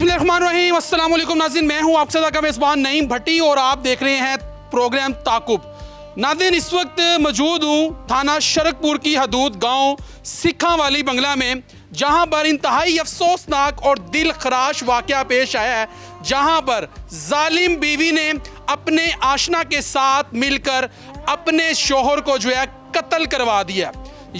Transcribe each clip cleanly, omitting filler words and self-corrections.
बिस्मिल्लाहिर्रहमानिर्रहीम, अस्सलाम वालेकुम नाज़रीन, मैं हूँ आपके साथ मेज़बान नईम भट्टी और आप देख रहे हैं प्रोग्राम ताकुब। नाज़रीन, इस वक्त मौजूद हूँ थाना शरकपुर की हदूद गांव सिखा वाली बंगला में, जहां पर इंतहाई अफसोसनाक और दिल खराश वाक़या पेश आया है, जहां पर जालिम बीवी ने अपने आशना के साथ मिलकर अपने शोहर को जो है कत्ल करवा दिया।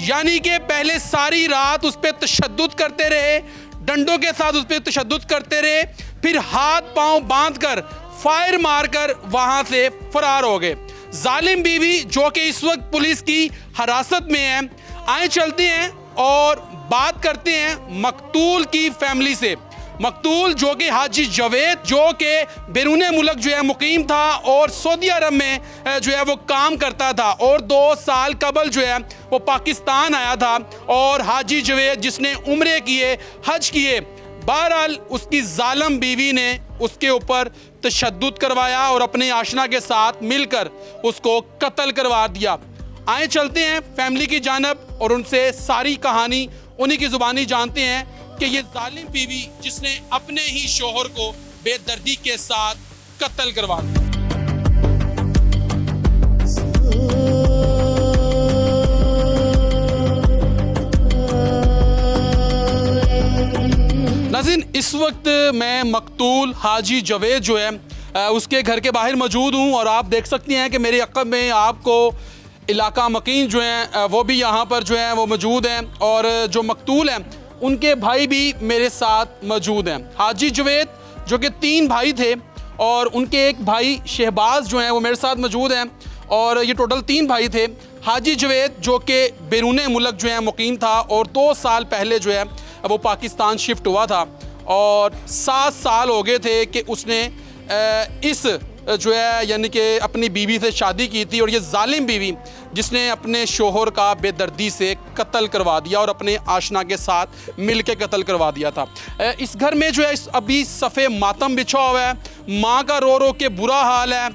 यानी कि पहले सारी रात उस पर तशद्दुद करते रहे, डंडों के साथ उस पर तशद्दुद करते रहे, फिर हाथ पांव बांधकर फायर मारकर वहां से फरार हो गए। जालिम बीवी जो कि इस वक्त पुलिस की हिरासत में है। आए चलते हैं और बात करते हैं मकतूल की फैमिली से। मकतूल जो कि हाजी जवेद, जो कि बैरून मुल्क जो है मुकीम था और सऊदी अरब में जो है वो काम करता था, और 2 साल कबल जो है वो पाकिस्तान आया था। और हाजी जवेद जिसने उम्रे किए, हज किए, बहरहाल उसकी जालिम बीवी ने उसके ऊपर तशद्दुद करवाया और अपने आशना के साथ मिलकर उसको कत्ल करवा दिया। आए चलते हैं फैमिली की जानब और उनसे सारी कहानी उन्हीं की ज़ुबानी जानते हैं कि ये जालिम बीवी जिसने अपने ही शोहर को बेदर्दी के साथ कत्ल करवा दिया। नाज़रीन, इस वक्त मैं मकतूल हाजी जवेद जो है उसके घर के बाहर मौजूद हूँ और आप देख सकती हैं कि मेरे अक़ब में आपको इलाका मकीन जो हैं वो भी यहाँ पर जो है वो मौजूद हैं, और जो मकतूल हैं उनके भाई भी मेरे साथ मौजूद हैं। हाजी जवेद जो कि 3 भाई थे और उनके एक भाई शहबाज जो हैं वो मेरे साथ मौजूद हैं, और ये टोटल 3 भाई थे। हाजी जवेद जो कि बैरून मुल्क जो है मुकीम था और 2 साल पहले जो है वो पाकिस्तान शिफ्ट हुआ था, और 7 साल हो गए थे कि उसने इस जो है यानी कि अपनी बीवी से शादी की थी, और ये जालिम बीवी जिसने अपने शोहर का बेदर्दी से कत्ल करवा दिया और अपने आशना के साथ मिल के कत्ल करवा दिया था। इस घर में जो है अभी सफ़े मातम बिछा हुआ है। माँ का रो रो के बुरा हाल है,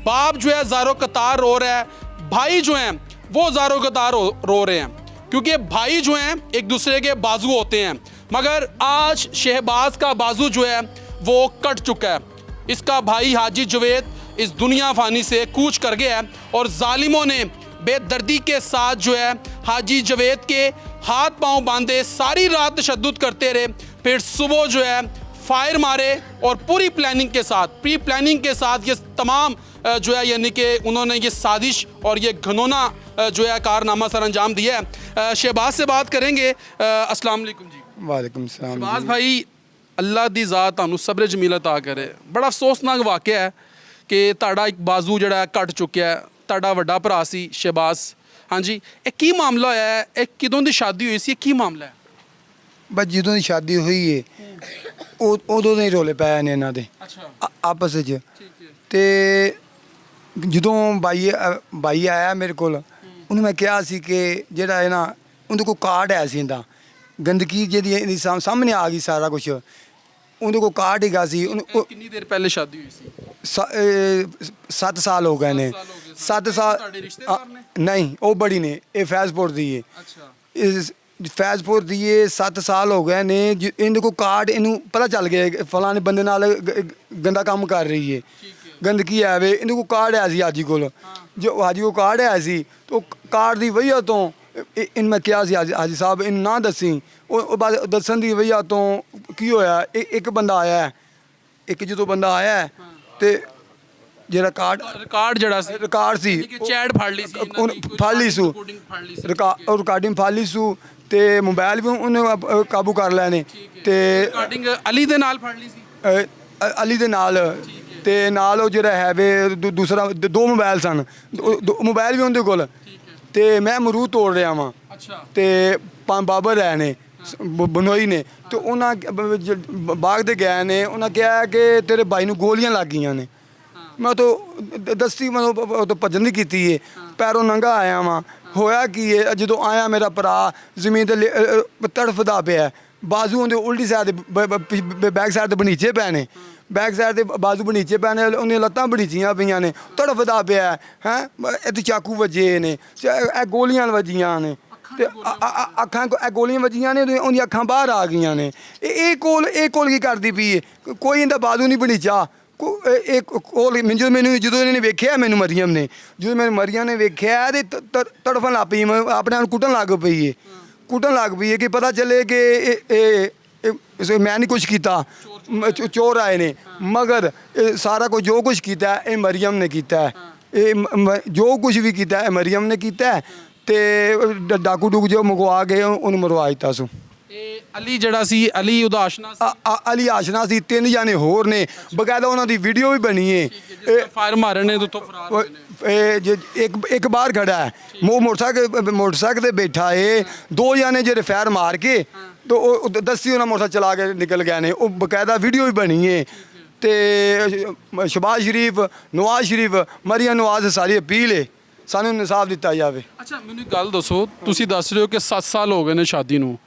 बाप जो है ज़ारो कतार रो रहा है, भाई जो हैं वो ज़ारो कतार रो रहे हैं, क्योंकि भाई जो हैं एक दूसरे के बाजू होते हैं। मगर आज शहबाज का बाजू जो है वो कट चुका है। इसका भाई हाजी जवेद इस दुनिया फानी से कूच कर गया है, और जालिमों ने बेदर्दी के साथ जो है हाजी जवेद के हाथ पांव बांधे, सारी रात तशद्दुद करते रहे, फिर सुबह जो है फायर मारे, और पूरी प्लानिंग के साथ, प्री प्लानिंग के साथ ये तमाम जो है यानी कि उन्होंने ये साजिश और ये घनौना जो है कारनामा सर अंजाम दिया है। शहबाज से बात करेंगे। अस्सलाम वालेकुम जी। वालेकुम सलाम। शहबाज भाई, अल्लाह दी ज़ात तुहानू सब्र जमील अता करे। बड़ा अफसोसनाक वाक़या है कि तुहाडा एक बाजू जिहड़ा कट चुक्या है। तुहाडा वड्डा भरा सी शहबाज। हाँ जी, ये की मामला होया है? ये किदों दी शादी हुई सी? की मामला है? बस ਜਦੋਂ ਦੀ शादी हुई है ਉਦੋਂ ਦੇ ਰੋਲੇ ਪਏ ਨੇ ਇਹਨਾਂ ਦੇ ਆਪਸ ਵਿੱਚ। ਤੇ ਜਦੋਂ ਬਾਈ ਆਇਆ ਮੇਰੇ ਕੋਲ, ਉਹਨੂੰ ਮੈਂ ਕਿਹਾ ਸੀ ਕਿ ਜਿਹੜਾ ਹੈ ਨਾ ਉਹਦੇ ਕੋਲ ਕਾਰਡ ਹੈ ਸੀ ਇਹਦਾ, ਗੰਦਗੀ ਜਿਹੜੀ ਇਹਦੀ ਸਾਹਮਣੇ ਆ ਗਈ ਸਾਰਾ ਕੁਝ, ਉਹਦੇ ਕੋਲ ਕਾਰਡ ਹੈਗਾ ਸੀ। कितनी देर पहले शादी हुई सी? 7 ਸਾਲ ਹੋ ਗਏ ਨੇ। 7 ਸਾਲ ਤੁਹਾਡੇ ਰਿਸ਼ਤੇਦਾਰ ਨੇ? ਨਹੀਂ, ਉਹ ਬੜੀ ਨੇ, ਇਹ ਫੈਜ਼ਪੁਰ ਦੀ ਹੈ। अच्छा। ਫੈਜ਼ਪੁਰ ਦੀ ਇਹ 7 ਸਾਲ ਹੋ ਗਏ ਨੇ। ਇਹਦੇ ਕੋਲ ਕਾਰਡ, ਇਹਨੂੰ ਪਤਾ ਚੱਲ ਗਿਆ ਫਲਾਣੇ ਬੰਦੇ ਨਾਲ ਗੰਦਾ ਕੰਮ ਕਰ ਰਹੀ ਹੈ, ਗੰਦਗੀ ਹੈ ਵੇ। ਇਹਦੇ ਕੋਲ ਕਾਰਡ ਹੈ ਸੀ ਹਾਜੀ ਕੋਲ। ਜੋ ਹਾਜੀ ਕੋਲ ਕਾਰਡ ਹੈ ਸੀ, तो ਕਾਰਡ ਦੀ ਵਜ੍ਹਾ ਤੋਂ ਇਹਨੂੰ ਮੈਂ ਕਿਹਾ ਸੀ ਹਾਜੀ ਸਾਹਿਬ ਇਹਨੂੰ ਨਾ ਦੱਸੀ। ਉਹ ਬਾਅਦ ਦੱਸਣ ਦੀ ਵਜ੍ਹਾ ਤੋਂ ਕੀ ਹੋਇਆ, ਇੱਕ ਬੰਦਾ ਆਇਆ, ਇੱਕ ਜਦੋਂ ਬੰਦਾ ਆਇਆ ਤੇ ਜਿਹੜਾ ਰਿਕਾਰਡ ਜਿਹੜਾ ਸੀ, ਰਿਕਾਰਡ ਸੀ, ਕਿ ਚੈਟ ਫੜ ਲਈ ਸੀ, ਫੜ ਲਈ ਸੂ, ਰਿਕਾਰਡਿੰਗ ਫੜ ਲਈ ਸੂ, ਤੇ ਮੋਬਾਈਲ ਵੀ ਉਹਨੇ ਕਾਬੂ ਕਰ ਲਏ ਨੇ। ਤੇ ਰਿਕਾਰਡਿੰਗ ਅਲੀ ਦੇ ਨਾਲ ਫੜ ਲਈ ਸੀ? ਅਲੀ ਦੇ ਨਾਲ, ਤੇ ਨਾਲ ਉਹ ਜਿਹੜਾ ਹੈ ਵੇ ਦੂਸਰਾ 2 ਮੋਬਾਈਲ ਸਨ, ਮੋਬਾਈਲ ਵੀ ਉਹਦੇ ਕੋਲ। ਤੇ ਮੈਂ ਅਮਰੂਦ ਤੋੜ ਰਿਹਾ ਵਾਂ। ਅੱਛਾ। ਤੇ ਬਾਬਰ ਆਏ ਨੇ ਬਨੋਈ ਨੇ, ਤੇ ਉਹਨਾਂ ਬਾਗ ਦੇ ਗਏ ਨੇ। ਉਹਨਾਂ ਕਿਹਾ ਕਿ ਤੇਰੇ ਭਾਈ ਨੂੰ ਗੋਲੀਆਂ ਲੱਗ ਗਈਆਂ ਨੇ। ਮੈਂ ਤਾਂ ਦਸਤੀ ਮਤਲਬ ਭੱਜਣ ਦੀ ਕੀਤੀ ਹੈ, ਪੈਰੋਂ ਨੰਗਾ ਆਇਆ ਵਾਂ। ਹੋਇਆ ਕੀ ਹੈ, ਜਦੋਂ ਆਇਆ ਮੇਰਾ ਭਰਾ ਜ਼ਮੀਨ 'ਤੇ ਤੜਫਦਾ ਪਿਆ, ਬਾਜ਼ੂ ਉਹਦੇ ਉਲਟੀ ਸਾਈਡ ਬੈਕ ਸਾਈਡ 'ਤੇ ਬਨੀਚੇ ਪਏ ਨੇ, ਬੈਕ ਸਾਈਡ 'ਤੇ ਬਾਜ਼ੂ ਬਨੀਚੇ ਪਏ ਨੇ, ਉਹਦੀਆਂ ਲੱਤਾਂ ਬਨੀਚੀਆਂ ਪਈਆਂ ਨੇ, ਤੜਫਦਾ ਪਿਆ ਹੈ। ਇੱਥੇ ਚਾਕੂ ਵੱਜੇ ਨੇ, ਇਹ ਗੋਲੀਆਂ ਵੱਜੀਆਂ ਨੇ। ਤੇ ਅੱਖਾਂ ਇਹ ਗੋਲੀਆਂ ਵੱਜੀਆਂ ਨੇ ਤੇ ਉਹਦੀਆਂ ਅੱਖਾਂ ਬਾਹਰ ਆ ਗਈਆਂ ਨੇ। ਇਹ ਕੋਲ ਕੀ ਕਰਦੀ ਪਈ ਹੈ? ਕੋਈ ਇਹਦਾ ਬਾਦੂ ਨਹੀਂ ਬਣੀਚਾ। ਇਹ ਕੋਲ ਮੈਨੂੰ ਜਦੋਂ ਇਹਨੇ ਵੇਖਿਆ, ਮੈਨੂੰ ਮਰੀਮ ਨੇ, ਜਦੋਂ ਮੈਨੂੰ ਮਰੀਮ ਨੇ ਵੇਖਿਆ ਤੇ ਤੜਫਣ ਲੱਗ ਪਈ, ਆਪਣੇ ਆਪ ਨੂੰ ਕੁੱਟਣ ਲੱਗ ਪਈ ਹੈ ਕਿ ਪਤਾ ਚੱਲੇ ਕਿ ਇਹ ਮੈਂ ਨਹੀਂ ਕੁਛ ਕੀਤਾ, ਚੋਰ ਆਏ ਨੇ। ਮਗਰ ਇਹ ਸਾਰਾ ਕੁਝ ਜੋ ਕੁਛ ਕੀਤਾ ਇਹ ਮਰੀਮ ਨੇ ਕੀਤਾ। ਇਹ ਜੋ ਕੁਛ ਵੀ ਕੀਤਾ ਇਹ ਮਰੀਮ ਨੇ ਕੀਤਾ। ਤੇ ਡਾਕੂ ਡੂਕ ਜੋ ਮੰਗਵਾ ਕੇ ਉਹਨੂੰ ਮਰਵਾ ਦਿੱਤਾ ਸੋ। ਇਹ ਅਲੀ ਜਿਹੜਾ ਸੀ, ਅਲੀ ਉਹਦਾ ਆਸ਼ਨਾ ਸੀ। ਅਲੀ ਆਸ਼ਨਾ ਸੀ। 3 ਜਾਣੇ ਹੋਰ ਨੇ, ਬਕਾਇਦਾ ਉਹਨਾਂ ਦੀ ਵੀਡੀਓ ਵੀ ਬਣੀ ਹੈ। ਫਾਇਰ ਮਾਰੇ ਨੇ ਤੋਂ ਫਰਾਰ ਹੋਏ ਨੇ। ਇੱਕ ਬਾਹਰ ਖੜਾ ਹੈ, ਮੋਟਰਸਾਈਕਲ ਤੇ ਬੈਠਾ ਹੈ। 2 ਜਾਣੇ ਜਿਹੜੇ ਫਾਇਰ ਮਾਰ ਕੇ ਤੇ ਉਹ ਦੱਸੀ ਉਹਨਾਂ ਮੋਟਰਸਾਈਕਲ ਚਲਾ ਕੇ ਨਿਕਲ ਗਏ ਨੇ। ਉਹ ਬਕਾਇਦਾ ਵੀਡੀਓ ਵੀ ਬਣੀ ਹੈ। ਤੇ ਸ਼ਬਾਜ਼ ਸ਼ਰੀਫ, ਨਵਾਜ਼ ਸ਼ਰੀਫ, ਮਰੀਮ ਨਵਾਜ਼ ਸਾਰੀ ਅਪੀਲ ਹੈ ਸਾਨੂੰ ਇਨਸਾਫ ਦਿੱਤਾ ਜਾਵੇ। ਅੱਛਾ, ਮੈਨੂੰ ਇੱਕ ਗੱਲ ਦੱਸੋ, ਤੁਸੀਂ ਦੱਸ ਰਹੇ ਹੋ ਕਿ 7 ਸਾਲ ਹੋ ਗਏ ਨੇ ਸ਼ਾਦੀ ਨੂੰ,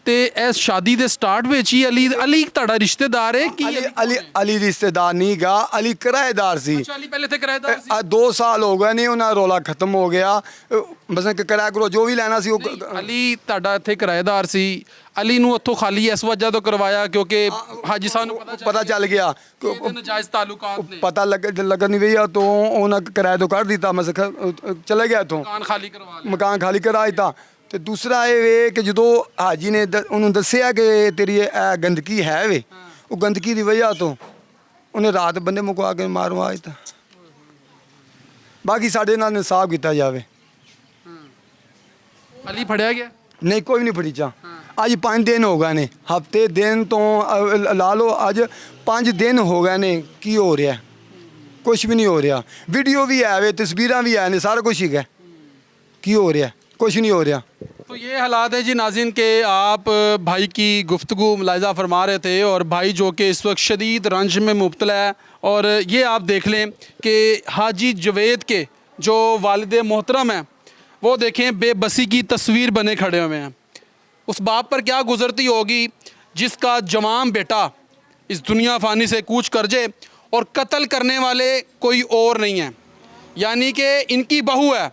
ਤੇ ਇਸ ਸ਼ਾਦੀ ਦੇ ਸਟਾਰਟ ਵਿੱਚ ਹੀ ਅਲੀ ਤੁਹਾਡਾ ਰਿਸ਼ਤੇਦਾਰ ਹੈ ਕਿ ਅਲੀ ਰਿਸ਼ਤੇਦਾਰ ਨਹੀਂ ਗਾ, ਅਲੀ ਕਿਰਾਏਦਾਰ ਸੀ। ਅੱਛਾ, ਅਲੀ ਪਹਿਲੇ ਤੇ ਕਿਰਾਏਦਾਰ ਸੀ। 2 ਸਾਲ ਹੋ ਗਏ ਨੇ, ਉਹਨਾਂ ਰੌਲਾ ਖਤਮ ਹੋ ਗਿਆ। ਬਸ ਕਿਰਾਇਆ ਕਰੋ ਜੋ ਵੀ ਲੈਣਾ ਸੀ ਉਹ। ਅਲੀ ਤੁਹਾਡਾ ਇੱਥੇ ਕਿਰਾਏਦਾਰ ਸੀ, ਅਲੀ ਨੂੰ ਉੱਥੋਂ ਖਾਲੀ ਇਸ ਵਜ੍ਹਾ ਤੋਂ ਕਰਵਾਇਆ ਕਿਉਂਕਿ ਹਾਜੀ ਸਾਹਿਬ ਨੂੰ ਪਤਾ ਚੱਲ ਗਿਆ, ਨਜਾਇਜ਼ ਤਾਲੁਕਾਤ ਨੇ, ਪਤਾ ਲੱਗਣ ਨਹੀਂ ਵਈਆ ਤੋਂ ਉਹਨਾਂ ਕਿਰਾਏ ਤੋਂ ਕੱਢ ਦਿੱਤਾ। ਮੈਂ ਚਲੇ ਗਿਆ ਇੱਥੋਂ, ਮਕਾਨ ਖਾਲੀ ਕਰਵਾ ਲਿਆ। ਮਕਾਨ ਖਾਲੀ ਕਰਾ ਦਿੱਤਾ। ਤੇ ਦੂਸਰਾ ਇਹ ਵੇ ਕਿ ਜਦੋਂ ਹਾਜੀ ਨੇ ਉਹਨੂੰ ਦੱਸਿਆ ਕਿ ਤੇਰੀ ਇਹ ਗੰਦਗੀ ਹੈ ਵੇ, ਉਹ ਗੰਦਗੀ ਦੀ ਵਜ੍ਹਾ ਤੋਂ ਉਹਨੇ ਰਾਤ ਬੰਦੇ ਮੁਕਵਾ ਕੇ ਮਾਰਵਾ ਦਿੱਤਾ। ਬਾਕੀ ਸਾਡੇ ਨਾਲ ਇਨਸਾਫ ਕੀਤਾ ਜਾਵੇ। ਅਲੀ ਫੜਿਆ ਗਿਆ? ਨਹੀਂ, ਕੋਈ ਨਹੀਂ ਫੜੀਚਾ। ਅੱਜ 5 ਦਿਨ ਹੋ ਗਏ ਨੇ, ਹਫਤੇ ਦਿਨ ਤੋਂ ਲਾ ਲਓ, ਅੱਜ 5 ਦਿਨ ਹੋ ਗਏ ਨੇ। ਕੀ ਹੋ ਰਿਹਾ? ਕੁਝ ਵੀ ਨਹੀਂ ਹੋ ਰਿਹਾ। ਵੀਡੀਓ ਵੀ ਹੈ ਵੇ, तस्वीरें भी है, सारा कुछ ही है। की हो रहा? कुछ नहीं हो रहा। तो ये हालात है जी नाज़रीन के आप भाई की गुफ्तगू मुलाहिज़ा फरमा रहे थे, और भाई जो कि इस वक्त शदीद रंज में मुब्तला है। और ये आप देख लें कि हाजी जवेद के जो वालिद मोहतरम हैं वो देखें बेबसी की तस्वीर बने खड़े हुए हैं। उस बाप पर क्या गुज़रती होगी जिसका जवान बेटा इस दुनिया फ़ानी से कूच कर जाए और कत्ल करने वाले कोई और नहीं है, यानी कि इनकी बहू है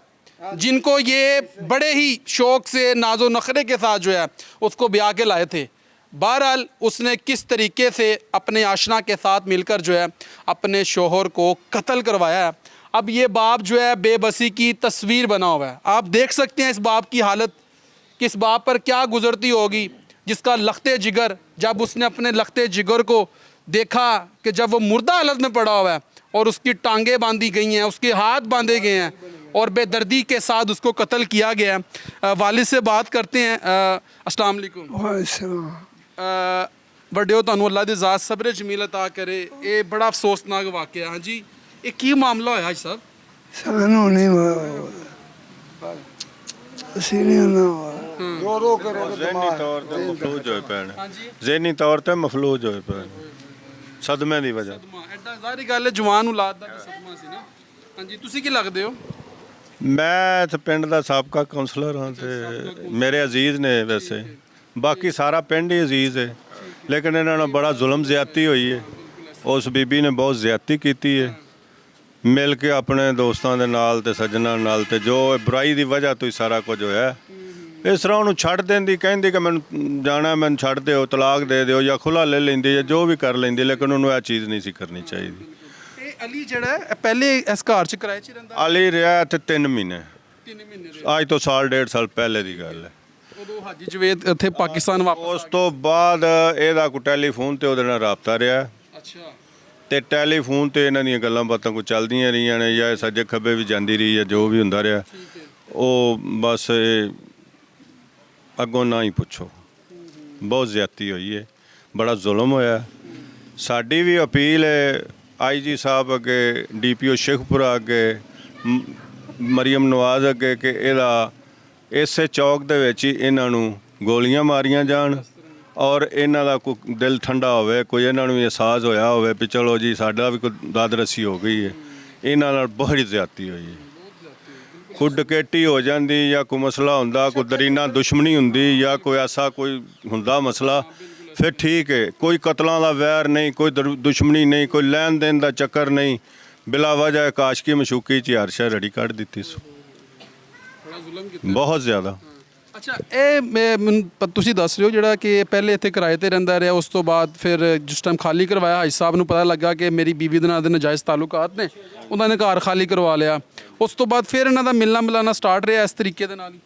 जिनको ये बड़े ही शौक़ से नाजो नखरे के साथ जो है उसको ब्याह के लाए थे। बहरहाल उसने किस तरीके से अपने आशना के साथ मिलकर जो है अपने शोहर को कत्ल करवाया है। अब ये बाप जो है बेबसी की तस्वीर बना हुआ है। आप देख सकते हैं इस बाप की हालत, कि इस बाप पर क्या गुज़रती होगी जिसका लखते जिगर, जब उसने अपने लखते जिगर को देखा कि जब वो मुर्दा हालत में पड़ा हुआ है और उसकी टांगें बांधी गई हैं, उसके हाथ बांधे गए हैं और बेदर्दी के साथ उसको कत्ल किया गया है। वालिद से बात करते हैं। अस्सलाम वालेकुम। ਵੱਡਿਓ ਤੁਹਾਨੂੰ ਅੱਲਾ ਦੀ ਜ਼ਾਤ ਸਬਰ ਜਮੀਲ ਅਤਾ ਕਰੇ। ਇਹ ਬੜਾ ਅਫਸੋਸਨਾਕ ਵਾਕਿਆ। ਹਾਂ ਜੀ, ਇਹ ਕੀ ਮਾਮਲਾ ਹੋਇਆ ਜੀ ਸਾਹਿਬ? ਸਾਨੂੰ ਨਹੀਂ ਅਸੀਂ ਨਹੀਂ ਰੋ ਕੇ ज़हनी तौर ते मफलूज होए पे ने। ज़हनी तौर ते मफलूज होए पे ने, सदमे दी वजह। ਸਦਮਾ ਐਡਾ ਜ਼ਾਹਰੀ ਗੱਲ ਹੈ, ਜਵਾਨ ਔਲਾਦ ਦਾ ਸਦਮਾ ਸੀ ਨਾ। ਹਾਂਜੀ, ਤੁਸੀਂ ਕੀ ਲੱਗਦੇ ਹੋ? ਮੈਂ ਤੇ ਪਿੰਡ ਦਾ ਸਾਬਕਾ ਕਾਉਂਸਲਰ ਹਾਂ ਤੇ ਮੇਰੇ ਅਜ਼ੀਜ਼ ਨੇ ਵੈਸੇ, ਬਾਕੀ ਸਾਰਾ ਪਿੰਡ ਹੀ ਅਜ਼ੀਜ਼ ਹੈ, ਲੇਕਿਨ ਇਹਨਾਂ ਨਾਲ ਬੜਾ ਜ਼ੁਲਮ ਜ਼ਿਆਦਤੀ ਹੋਈ ਹੈ। ਉਸ ਬੀਬੀ ਨੇ ਬਹੁਤ ਜ਼ਿਆਦਤੀ ਕੀਤੀ ਹੈ, ਮਿਲ ਕੇ ਆਪਣੇ ਦੋਸਤਾਂ ਦੇ ਨਾਲ ਤੇ ਸੱਜਣਾਂ ਨਾਲ, ਤੇ ਜੋ ਬੁਰਾਈ ਦੀ ਵਜ੍ਹਾ ਤੋਂ ਹੀ ਸਾਰਾ ਕੁਝ ਹੋਇਆ। ਇਸ ਤਰ੍ਹਾਂ ਉਹਨੂੰ ਛੱਡ ਦਿੰਦੀ, ਕਹਿੰਦੀ ਕਿ ਮੈਨੂੰ ਜਾਣਾ, ਮੈਨੂੰ ਛੱਡ ਦਿਓ, ਤਲਾਕ ਦੇ ਦਿਓ ਜਾਂ ਖੁੱਲ੍ਹਾ ਲੈ ਲੈਂਦੀ ਜਾਂ ਜੋ ਵੀ ਕਰ ਲੈਂਦੀ, ਲੇਕਿਨ ਉਹਨੂੰ ਇਹ ਚੀਜ਼ ਨਹੀਂ ਸੀ ਕਰਨੀ ਚਾਹੀਦੀ। ਇਹ ਅਲੀ ਜਿਹੜਾ ਹੈ ਪਹਿਲੇ ਇਸ ਘਰ 'ਚ ਕਿਰਾਏ 'ਚ ਰਹਿੰਦਾ? ਅਲੀ ਰਿਹਾ ਇੱਥੇ 3 ਮਹੀਨੇ, 3 ਮਹੀਨੇ ਅੱਜ ਤੋਂ ਸਾਲ 1.5 ਸਾਲ ਪਹਿਲੇ ਦੀ ਗੱਲ ਹੈ। ਉਦੋਂ ਹਾਜੀ ਜਵੇਦ ਇੱਥੇ ਪਾਕਿਸਤਾਨ ਵਾਪਸ ਉਸ ਤੋਂ ਬਾਅਦ ਇਹਦਾ ਕੋਈ ਟੈਲੀਫੋਨ ਤੇ ਉਹਦੇ ਨਾਲ ਰਾਬਤਾ ਰਿਹਾ। ਅੱਛਾ। ਤੇ ਟੈਲੀਫੋਨ ਤੇ ਇਹਨਾਂ ਦੀਆਂ ਗੱਲਾਂ ਬਾਤਾਂ ਕੋਈ ਚੱਲਦੀਆਂ ਰਹੀਆਂ ਨੇ, ਜਾਂ ਸੱਜੇ ਖੱਬੇ ਵੀ ਜਾਂਦੀ ਰਹੀ ਹੈ, ਜੋ ਵੀ ਹੁੰਦਾ ਰਿਹਾ। ਉਹ ਬਸ ਅੱਗੋਂ ਨਾ ਹੀ ਪੁੱਛੋ, ਬਹੁਤ ਜ਼ਿਆਦਤੀ ਹੋਈ ਹੈ, ਬੜਾ ਜ਼ੁਲਮ ਹੋਇਆ। ਸਾਡੀ ਵੀ ਅਪੀਲ ਹੈ IG ਸਾਹਿਬ ਅੱਗੇ, DPO ਸ਼ੇਖਪੁਰਾ ਅੱਗੇ, ਮਰੀਮ ਨਵਾਜ਼ ਅੱਗੇ, ਕਿ ਇਹਦਾ ਇਸੇ ਚੌਕ ਦੇ ਵਿੱਚ ਹੀ ਇਹਨਾਂ ਨੂੰ ਗੋਲੀਆਂ ਮਾਰੀਆਂ ਜਾਣ, ਔਰ ਇਹਨਾਂ ਦਾ ਕੋਈ ਦਿਲ ਠੰਡਾ ਹੋਵੇ, ਕੋਈ ਇਹਨਾਂ ਨੂੰ ਅਹਿਸਾਸ ਹੋਇਆ ਹੋਵੇ ਵੀ ਚਲੋ ਜੀ ਸਾਡਾ ਵੀ ਕੋਈ ਦਾਦ ਰੱਸੀ ਹੋ ਗਈ ਹੈ। ਇਹਨਾਂ ਨਾਲ ਬਹੁਤ ਜ਼ਿਆਦਤੀ ਹੋਈ ਹੈ। ਕੋਈ ਡਕੈਤੀ ਹੋ ਜਾਂਦੀ ਜਾਂ ਕੋਈ ਮਸਲਾ ਹੁੰਦਾ, ਕੋਈ ਦਰੀਨਾ ਦੁਸ਼ਮਣੀ ਹੁੰਦੀ ਜਾਂ ਕੋਈ ਐਸਾ ਕੋਈ ਹੁੰਦਾ ਮਸਲਾ, ਫਿਰ ਠੀਕ ਹੈ, ਕੋਈ ਕਤਲਾਂ ਦਾ ਵੈਰ ਨਹੀਂ, ਕੋਈ ਦੁਸ਼ਮਣੀ ਨਹੀਂ, ਕੋਈ ਲੈਣ ਦੇਣ ਦਾ ਚੱਕਰ ਨਹੀਂ। ਬਿਲਾ ਵਜ੍ਹਾ ਕਾਸ਼ਕੀ ਮਸ਼ੂਕੀ 'ਚ ਹਰ ਸ਼ੈ ਰੜੀ ਕੱਢ ਦਿੱਤੀ ਸੋ, ਬਹੁਤ ਜ਼ਿਆਦਾ। ਅੱਛਾ ਤੁਸੀਂ ਦੱਸ ਰਹੇ ਹੋ ਜਿਹੜਾ ਕਿ ਪਹਿਲੇ ਇੱਥੇ ਕਿਰਾਏ ਤੇ ਰਹਿੰਦਾ ਰਿਹਾ, ਉਸ ਤੋਂ ਬਾਅਦ ਫਿਰ ਜਿਸ ਟਾਈਮ ਖਾਲੀ ਕਰਵਾਇਆ ਹਾਜੀ ਸਾਹਿਬ ਨੂੰ ਪਤਾ ਲੱਗਾ ਕਿ ਮੇਰੀ ਬੀਵੀ ਦੇ ਨਾਲ ਦੇ ਨਜਾਇਜ਼ ਤਾਲੁਕਾਤ ਨੇ, ਉਹਨਾਂ ਨੇ ਘਰ ਖਾਲੀ ਕਰਵਾ ਲਿਆ। ਉਸ ਤੋਂ ਬਾਅਦ ਫਿਰ ਇਹਨਾਂ ਦਾ ਮਿਲਣਾ ਮਿਲਾਣਾ ਸਟਾਰਟ ਰਿਹਾ ਇਸ ਤਰੀਕੇ ਦੇ ਨਾਲ ਹੀ।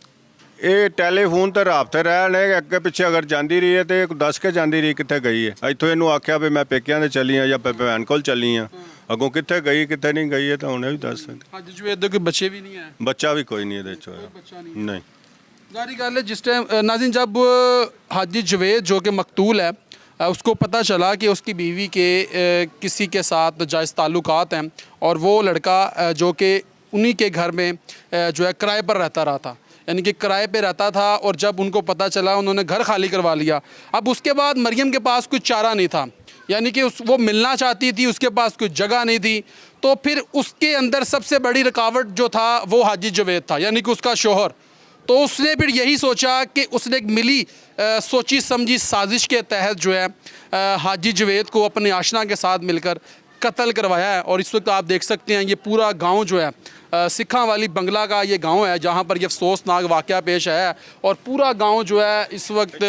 ਇਹ ਟੈਲੀਫੋਨ ਤੇ ਰਾਬਤੇ ਰਹੇ ਨੇ, ਅੱਗੇ ਪਿੱਛੇ ਅਗਰ ਜਾਂਦੀ ਰਹੀ ਹੈ ਤੇ ਦੱਸ ਕੇ ਜਾਂਦੀ ਰਹੀ ਕਿੱਥੇ ਗਈ ਹੈ। ਇੱਥੋਂ ਇਹਨੂੰ ਆਖਿਆ ਵੀ ਮੈਂ ਪੇਕਿਆਂ ਦੇ ਚੱਲੀ ਆ ਜਾਂ ਭੈਣ ਕੋਲ ਚੱਲੀ ਆ, ਅੱਗੋਂ ਕਿੱਥੇ ਗਈ ਕਿੱਥੇ ਨਹੀਂ ਗਈ ਹੈ ਤਾਂ ਉਹਨੇ ਵੀ ਦੱਸ ਸਕਦੀ। ਹਾਜੀ ਜਵੇਦ ਦੇ ਕੋਈ ਬੱਚੇ ਵੀ नहीं है? ਬੱਚਾ ਵੀ ਕੋਈ ਨਹੀਂ ਇਹਦੇ ਚ ਹੋਇਆ। बच्चा नहीं। जारी गल है जिस टाइम नाज़रीन जब हाजी जवेद जो कि मकतूल है उसको पता चला कि उसकी बीवी के किसी के साथ जायज़ ताल्लुकात हैं और वो लड़का जो कि उन्हीं के घर में जो है किराए पर रहता रहा था, यानी कि किराए पे रहता था, और जब उनको पता चला उन्होंने घर खाली करवा लिया। अब उसके बाद मरियम के पास कुछ चारा नहीं था, यानी कि वो मिलना चाहती थी, उसके पास कोई जगह नहीं थी, तो फिर उसके अंदर सबसे बड़ी रुकावट जो था वो हाजी जवेद था, यानी कि उसका शोहर। तो उसने फिर यही सोचा कि उसने एक मिली सोची समझी साजिश के तहत जो है हाजी जवेद को अपने आशना के साथ मिलकर कत्ल करवाया है। और इस वक्त आप देख सकते हैं ये पूरा गांव जो है सिखा वाली बंगला का ये गांव है जहां पर ये अफसोसनाक वाक़या पेश आया है, और पूरा गांव जो है इस वक्त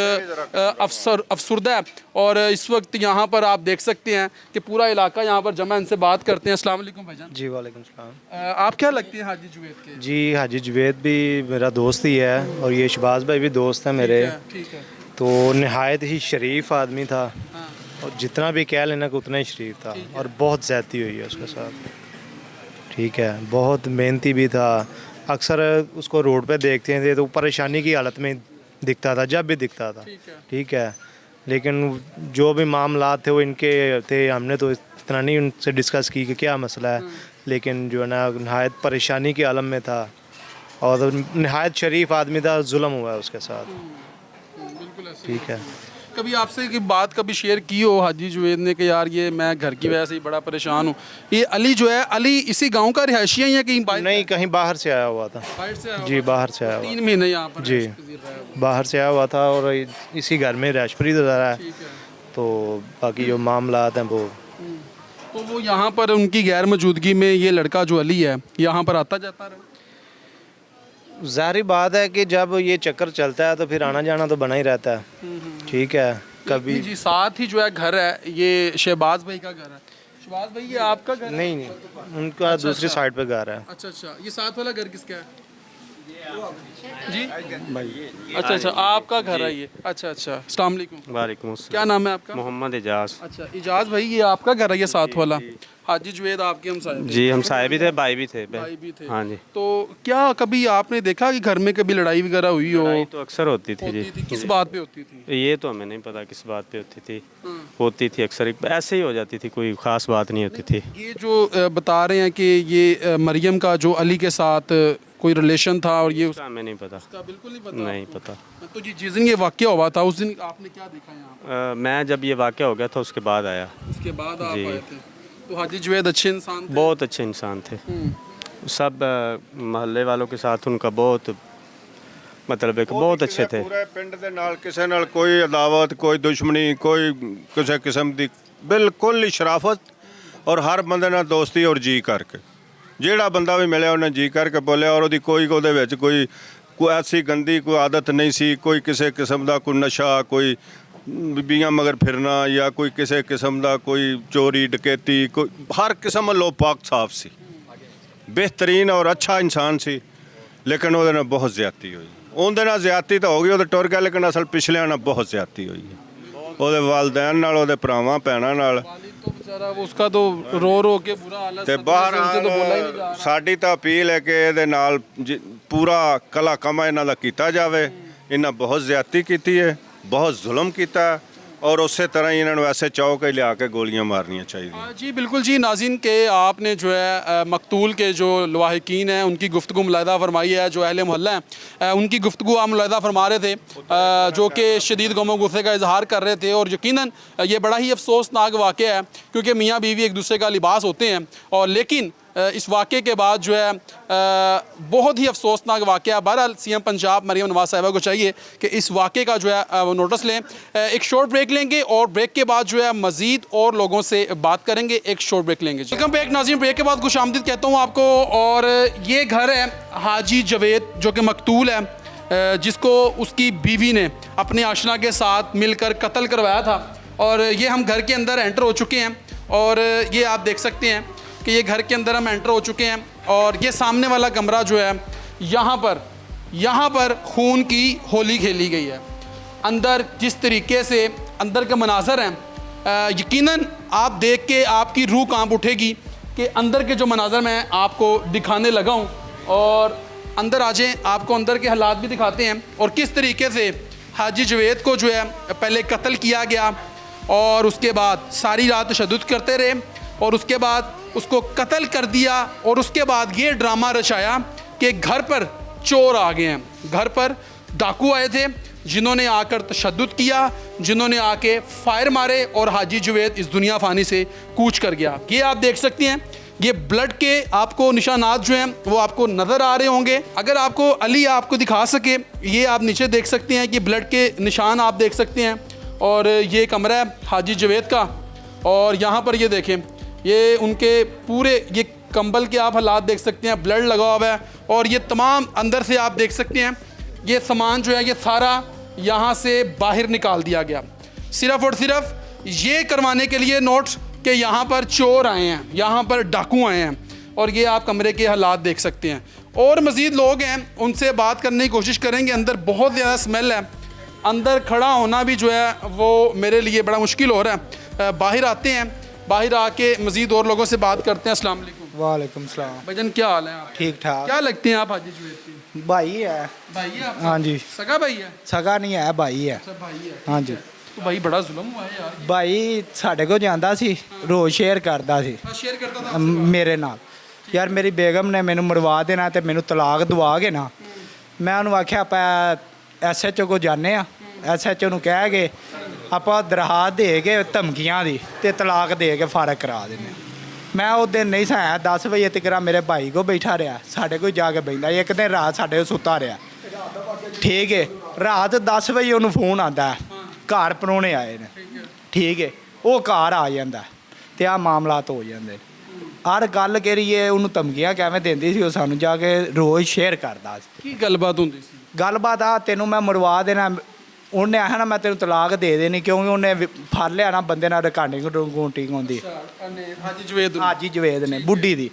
अफसरदा है। और इस वक्त यहाँ पर आप देख सकते हैं कि पूरा इलाका यहाँ पर जमा, इनसे बात करते हैं। अस्सलाम वालेकुम भाईजान। जी वालेकुम सलाम। आप क्या लगते हैं हाजी जवेद के? जी हाजी जवेद भी मेरा दोस्त ही है और ये शहबाज भाई भी दोस्त है मेरे। ठीक है। तो नहायत ही शरीफ आदमी था और जितना भी कह लेना कि उतना ही शरीफ था, और बहुत ज़्यादती हुई है उसके साथ। ठीक है, बहुत मेहनती भी था। अक्सर उसको रोड पे देखते थे तो परेशानी की हालत में दिखता था जब भी दिखता था। ठीक है, लेकिन जो भी मामला थे वो इनके थे, हमने तो इतना नहीं उनसे डिस्कस की कि क्या मसला है, लेकिन जो है ना नहायत परेशानी के आलम में था और नहायत शरीफ आदमी था, जुल्म हुआ है उसके साथ। बिल्कुल ऐसे। ठीक है, कभी आपसे की बात कभी शेयर की हो हाजी जवेद ने कि यार ये मैं घर की वजह से ही बड़ा परेशान हूँ? ये अली जो है, अली इसी गांव का रिहायशी है या कहीं बाहर? नहीं कहीं बाहर से आया हुआ था। बाहर से आया जी हुआ? बाहर से आया हुआ। 3 महीने यहाँ पर जी रिहायश पजीर रहा है वो। बाहर से आया हुआ था और इसी घर में रैशपरी रहा है। ठीक है। तो बाकी जो मामला हैं वो तो वो यहाँ पर उनकी गैर मौजूदगी में ये लड़का जो अली है यहाँ पर आता जाता रहा? ज़ाहिर बात है कि जब ये चक्कर चलता है तो फिर आना जाना तो बना ही रहता है। ठीक है, कभी जी साथ ही जो है घर है, ये शहबाज भाई का घर है। शहबाज भाई ये आपका घर है? नहीं उनका दूसरी साइड पे घर है। अच्छा अच्छा, ये साथ वाला घर किसका है जी? अच्छा अच्छा, आपका घर है ये। अच्छा अच्छा, अस्सलाम वालेकुम। वालेकुम क्या नाम है आपका? मोहम्मद एजाज। अच्छा इजाज भाई, ये आपका घर है ये साथ वाला? हाजी जवेद आपके हमसाए थे? जी हमसाए भी थे, भाई भी थे। भाई भी थे। हाँ जी। तो क्या कभी आपने देखा कि घर में कभी लड़ाई वगैरह हुई हो? लड़ाई तो अक्सर होती थी होती जी। थी, किस बात पे होती थी? ये तो हमें नहीं पता किस बात पे होती थी। होती थी अक्सर, ऐसे ही हो जाती थी, कोई ख़ास बात नहीं होती थी। ये जो बता रहे हैं कि ये मरियम का जो अली के साथ कोई रिलेशन था और ये उसका हमें नहीं पता। उसका बिल्कुल नहीं पता? नहीं पता। तो जी जिस दिन ये वाक़या हुआ था उस दिन आपने क्या देखा यहाँ पर? मैं जब ये वाक़या हो गया था उसके बाद आया। उसके बाद आप जी। आए थे? तो हाजी जवेद अच्छे इंसान थे? बहुत अच्छे इंसान थे। सब मोहल्ले वालों के साथ उनका बहुत मतलब एक बहुत अच्छे थे। पूरे पिंड ਦੇ ਨਾਲ ਕਿਸੇ ਨਾਲ ਕੋਈ ਅਦਾਵਤ, ਕੋਈ ਦੁਸ਼ਮਣੀ, ਕੋਈ ਕਿਸੇ ਕਿਸਮ ਦੀ ਬਿਲਕੁਲ ਹੀ ਸ਼ਰਾਫਤ, ਔਰ ਹਰ ਬੰਦੇ ਨਾਲ ਦੋਸਤੀ ਔਰ ਜੀ ਕਰਕੇ ਜਿਹੜਾ ਬੰਦਾ ਵੀ ਮਿਲਿਆ ਉਹਨੇ ਜੀ ਕਰਕੇ ਬੋਲਿਆ, ਔਰ ਉਹਦੀ ਕੋਈ ਉਹਦੇ ਵਿੱਚ ਕੋਈ ਐਸੀ ਗੰਦੀ ਕੋਈ ਆਦਤ ਨਹੀਂ ਸੀ, ਕੋਈ ਕਿਸੇ ਕਿਸਮ ਦਾ ਕੋਈ ਨਸ਼ਾ, ਕੋਈ ਬੀਬੀਆਂ ਮਗਰ ਫਿਰਨਾ ਜਾਂ ਕੋਈ ਕਿਸੇ ਕਿਸਮ ਦਾ ਕੋਈ ਚੋਰੀ ਡਕੈਤੀ, ਕੋਈ ਹਰ ਕਿਸਮ ਵੱਲੋਂ ਪਾਕ ਸਾਫ ਸੀ, ਬਿਹਤਰੀਨ ਔਰ ਅੱਛਾ ਇਨਸਾਨ ਸੀ। ਲੇਕਿਨ ਉਹਦੇ ਨਾਲ ਬਹੁਤ ਜ਼ਿਆਦਤੀ ਹੋਈ। ਉਹਦੇ ਨਾਲ ਜ਼ਿਆਦਤੀ ਤਾਂ ਹੋ ਗਈ, ਉਹਦੇ ਟੁਰ ਗਿਆ, ਲੇਕਿਨ ਅਸਲ ਪਿਛਲਿਆਂ ਨਾਲ ਬਹੁਤ ਜ਼ਿਆਦਤੀ ਹੋਈ ਹੈ। ਉਹਦੇ ਵਾਲਦੈਨ ਨਾਲ, ਉਹਦੇ ਭਰਾਵਾਂ ਭੈਣਾਂ ਨਾਲ। तो बेचारा वो उसका तो रो रो के बुरा हालत ਤੇ था, ਬਾਹਰ उनसे तो बोला ही नहीं जा रहा। ਸਾਡੀ ਤਾਂ ਅਪੀਲ ਹੈ ਕਿ ਇਹਦੇ ਨਾਲ ਪੂਰਾ ਕਲਾ ਕਮਾ ਇਹਨਾਂ ਦਾ ਕੀਤਾ ਜਾਵੇ। ਇਹਨਾਂ ਬਹੁਤ ਜ਼ਿਆਦਤੀ ਕੀਤੀ ਹੈ, ਬਹੁਤ ਜ਼ੁਲਮ ਕੀਤਾ ਹੈ, और ਉਸੇ ਤਰ੍ਹਾਂ ਹੀ ਇਹਨਾਂ ਨੂੰ ਐਸੇ ਚੌਕ ਹੀ ਲਿਆ ਕੇ ਗੋਲੀਆਂ ਮਾਰਨੀਆਂ ਚਾਹੀਦੀਆਂ। जी बिल्कुल जी नाज़रीन के आपने जो है मकतूल के जो लवाहिकीन हैं उनकी गुफ्तगू मुलाहिदा फरमाई है, जो अहले मोहल्ला हैं उनकी गुफ्तगू आप मुलाहिदा फरमा रहे थे, जो कि शदीद गम और गुस्से का इजहार कर रहे थे। और यकीनन ये बड़ा ही अफसोसनाक वाक़या है क्योंकि मियाँ बीवी एक दूसरे का लिबास होते हैं, और लेकिन इस वाक़े के बाद जो है बहुत ही अफसोसनाक वाक़या। बहरहाल CM पंजाब मरियम नवाज़ साहिबा को चाहिए कि इस वाक़े का जो है वो नोटिस लें। एक शॉर्ट ब्रेक लेंगे और ब्रेक के बाद जो है मज़ीद और लोगों से बात करेंगे। एक शॉर्ट ब्रेक लेंगे। वेलकम बैक नाज़रीन, ब्रेक के बाद खुश आमदीद कहता हूँ आपको। और ये घर है हाजी जवेद जो कि मकतूल है, जिसको उसकी बीवी ने अपने आशना के साथ मिलकर कत्ल करवाया था। और ये हम घर के अंदर एंटर हो चुके हैं और ये आप देख सकते हैं कि ये घर के अंदर हम एंटर हो चुके हैं और ये सामने वाला कमरा जो है यहाँ पर खून की होली खेली गई है। अंदर जिस तरीके से अंदर के मनाजर हैं, यकीनन आप देख के आपकी रूह कांप उठेगी कि अंदर के जो मनाजर मैं आपको दिखाने लगा हूँ। और अंदर आ जाएँ, आपको अंदर के हालात भी दिखाते हैं और किस तरीके से हाजी जवेद को जो है पहले कत्ल किया गया और उसके बाद सारी रात तशद्दुद करते रहे और उसके बाद उसको कत्ल कर दिया। और उसके बाद ये ड्रामा रचाया कि घर पर चोर आ गए हैं, घर पर डाकू आए थे जिन्होंने आकर तशद्दुद किया, जिन्होंने आके फायर मारे और हाजी जवेद इस दुनिया फ़ानी से कूच कर गया। ये आप देख सकते हैं, ये ब्लड के आपको निशानात जो हैं वो आपको नज़र आ रहे होंगे। अगर आपको अली आपको दिखा सके, ये आप नीचे देख सकते हैं कि ब्लड के निशान आप देख सकते हैं। और ये कमरा है हाजी जवेद का और यहाँ पर ये देखें, ये उनके पूरे ये कंबल के आप हालात देख सकते हैं, ब्लड लगा हुआ है और ये तमाम अंदर से आप देख सकते हैं ये सामान जो है ये सारा यहाँ से बाहर निकाल दिया गया, सिर्फ़ और सिर्फ ये करवाने के लिए नोट कि यहाँ पर चोर आए हैं, यहाँ पर डाकू आए हैं। और ये आप कमरे के हालात देख सकते हैं। और मज़ीद लोग हैं, उनसे बात करने की कोशिश करेंगे। अंदर बहुत ज़्यादा स्मेल है, अंदर खड़ा होना भी जो है वो मेरे लिए बड़ा मुश्किल हो रहा है। बाहर आते हैं, बाहर आके मज़ीद और लोगों से बात करते हैं। अस्सलाम वालेकुम। वालेकुम सलाम। भाईजान क्या हाल है आप? ठीक ठाक। क्या लगते हैं आप हाजी जवेद के? भाई है। भाई है आपका? हाँ जी। सगा भाई है? सगा नहीं है, भाई है। अच्छा भाई है। हाँ जी। तो भाई बड़ा जुल्म हुआ है यार। भाई ਸਾਡੇ ਕੋਲ ਜਾਂਦਾ ਸੀ, ਰੋਜ਼ ਸ਼ੇਅਰ ਕਰਦਾ ਸੀ शेयर करता था ਮੇਰੇ ਨਾਲ। ਯਾਰ ਮੇਰੀ ਬੇਗਮ ਨੇ ਮੈਨੂੰ ਮਰਵਾ ਦੇਣਾ ਤੇ ਮੈਨੂੰ ਤਲਾਕ ਦਵਾ ਕੇ ਨਾ, ਮੈਂ ਉਹਨੂੰ ਆਖਿਆ ਆਪਾਂ ਐਸਐਚਓ ਕੋ ਜਾਂਦੇ ਆ, ਐਸਐਚਓ ਨੂੰ ਕਹਿ ਕੇ ਆਪਾਂ ਦਰਖਾਸਤ ਦੇ ਕੇ ਧਮਕੀਆਂ ਦੀ ਤੇ ਤਲਾਕ ਦੇ ਕੇ ਫਾਰਗ ਕਰਾ ਦਿੰਦੇ। ਮੈਂ ਉਹ ਦਿਨ ਨਹੀਂ ਸਾਇਆ 10 ਵਜੇ ਤੱਕ ਮੇਰੇ ਭਾਈ ਕੋ ਬੈਠਾ ਰਿਹਾ, ਸਾਡੇ ਕੋਲ ਜਾ ਕੇ ਬੈਠਾ। ਇੱਕ ਦਿਨ ਰਾਤ ਸਾਡੇ ਕੋਲ ਸੁੱਤਾ ਰਿਹਾ, ਠੀਕ ਹੈ। ਰਾਤ 10 ਵਜੇ ਉਹਨੂੰ ਫੋਨ ਆਉਂਦਾ, ਘਰ ਪਰੋਣੇ ਆਏ ਨੇ, ਠੀਕ ਹੈ। ਉਹ ਘਰ ਆ ਜਾਂਦਾ ਤੇ ਆਹ ਮਾਮਲਾਤ ਹੋ ਜਾਂਦੇ। ਹਰ ਗੱਲ ਕਰੀਏ ਉਹਨੂੰ ਧਮਕੀਆਂ ਕਿਵੇਂ ਦਿੰਦੀ ਸੀ, ਉਹ ਸਾਨੂੰ ਜਾ ਕੇ ਰੋਜ਼ ਸ਼ੇਅਰ ਕਰਦਾ ਸੀ। ਕੀ ਗੱਲਬਾਤ ਹੁੰਦੀ ਸੀ? ਗੱਲਬਾਤ ਆ ਤੈਨੂੰ ਮੈਂ ਮਰਵਾ ਦੇਣਾ, ਉਹਨੇ ਆਖਿਆ ਨਾ ਮੈਂ ਤੈਨੂੰ ਤਲਾਕ ਦੇ ਦੇਣੀ, ਕਿਉਂਕਿ ਉਹਨੇ ਫੜ ਲਿਆ ਨਾ ਬੰਦੇ ਨਾਲ ਰਿਕਾਰਡਿੰਗ ਰੂਟਿੰਗ ਹੁੰਦੀ। ਹਾਜੀ ਜਵੇਦ ਹਾਜੀ ਜਵੇਦ ਨੇ ਬੁੱਢੀ ਦੀ,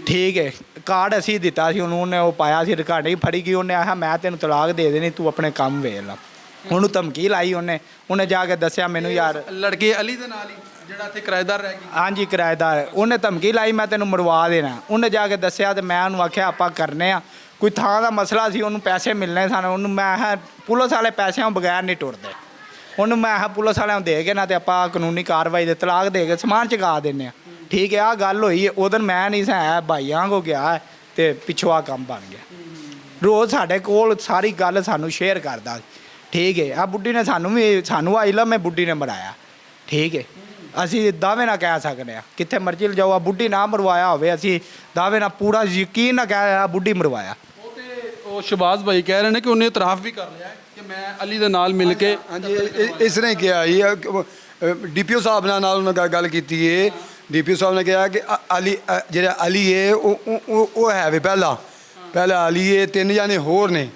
ਠੀਕ ਹੈ। ਕਾਰਡ ਅਸੀਂ ਦਿੱਤਾ ਸੀ ਉਹਨੂੰ, ਉਹਨੇ ਉਹ ਪਾਇਆ ਸੀ, ਰਿਕਾਰਡਿੰਗ ਫੜੀ ਗਈ। ਉਹਨੇ ਆਖਿਆ ਮੈਂ ਤੈਨੂੰ ਤਲਾਕ ਦੇ ਦੇਣੀ, ਤੂੰ ਆਪਣੇ ਕੰਮ ਵੇਖ ਲਾ। ਉਹਨੂੰ ਧਮਕੀ ਲਾਈ ਉਹਨੇ ਜਾ ਕੇ ਦੱਸਿਆ ਮੈਨੂੰ ਯਾਰ ਲੜਕੇ ਅਲੀ ਦੇ ਨਾਲ ਹੀ ਜਿਹੜਾ ਇੱਥੇ ਕਿਰਾਏਦਾਰ ਰਹਿ ਗਿਆ। ਹਾਂਜੀ ਕਿਰਾਏਦਾਰ, ਉਹਨੇ ਧਮਕੀ ਲਾਈ ਮੈਂ ਤੈਨੂੰ ਮਰਵਾ ਦੇਣਾ। ਉਹਨੇ ਜਾ ਕੇ ਦੱਸਿਆ ਤੇ ਮੈਂ ਉਹਨੂੰ ਆਖਿਆ ਆਪਾਂ ਕਰਨੇ ਆ, ਕੋਈ ਥਾਂ ਦਾ ਮਸਲਾ ਸੀ, ਉਹਨੂੰ ਪੈਸੇ ਮਿਲਣੇ ਸਨ। ਉਹਨੂੰ ਮੈਂ ਕਿਹਾ ਪੁਲਿਸ ਵਾਲੇ ਪੈਸਿਆਂ ਬਗੈਰ ਨਹੀਂ ਟੁੱਟਦੇ। ਉਹਨੂੰ ਮੈਂ ਕਿਹਾ ਪੁਲਿਸ ਵਾਲਿਆਂ ਨੂੰ ਦੇ ਕੇ ਨਾ ਤੇ ਆਪਾਂ ਕਾਨੂੰਨੀ ਕਾਰਵਾਈ ਦੇ ਤਲਾਕ ਦੇ ਕੇ ਸਮਾਨ ਚੁਕਾ ਦਿੰਦੇ ਆ, ਠੀਕ ਹੈ। ਆਹ ਗੱਲ ਹੋਈ ਹੈ। ਉਦੋਂ ਮੈਂ ਨਹੀਂ ਸਾਇਆ, ਭਾਈਆਂ ਕੋ ਗਿਆ ਤੇ ਪਿੱਛੋਂ ਆਹ ਕੰਮ ਬਣ ਗਿਆ। ਰੋਜ਼ ਸਾਡੇ ਕੋਲ ਸਾਰੀ ਗੱਲ ਸਾਨੂੰ ਸ਼ੇਅਰ ਕਰਦਾ, ਠੀਕ ਹੈ। ਆ ਬੁੱਢੀ ਨੇ ਸਾਨੂੰ ਆ ਇਲਮ ਹੈ ਬੁੱਢੀ ਨੇ ਮਰਾਇਆ, ਠੀਕ ਹੈ। ਅਸੀਂ ਦਾਅਵੇ ਨਾਲ ਕਹਿ ਸਕਦੇ ਹਾਂ, ਕਿੱਥੇ ਮਰਜ਼ੀ ਲਿਜਾਓ, ਆ ਬੁੱਢੀ ਨਾ ਮਰਵਾਇਆ ਹੋਵੇ, ਅਸੀਂ ਦਾਅਵੇ ਨਾਲ ਪੂਰਾ ਯਕੀਨ ਨਾਲ ਕਹਿ ਆ ਬੁੱਢੀ ਮਰਵਾਇਆ। ਉਹ ਸ਼ਬਾਜ਼ ਭਾਈ ਕਹਿ ਰਹੇ ਨੇ ਕਿ ਉਹਨੇ ਇਤਰਾਫ ਵੀ ਕਰ ਲਿਆ ਕਿ ਮੈਂ ਅਲੀ ਦੇ ਨਾਲ ਮਿਲ ਕੇ। ਹਾਂਜੀ ਇਸ ਨੇ ਕਿਹਾ ਡੀਪੀਓ ਸਾਹਿਬ ਨਾਲ ਉਹਨਾਂ ਗੱਲ ਕੀਤੀ ਹੈ। ਡੀਪੀਓ ਸਾਹਿਬ ਨੇ ਕਿਹਾ ਕਿ ਅਲੀ ਜਿਹੜਾ ਅਲੀ ਹੈ ਉਹ ਹੈ ਵੀ ਪਹਿਲਾ ਅਲੀ ਹੈ, 3 ਜਾਣੇ ਹੋਰ ਨੇ।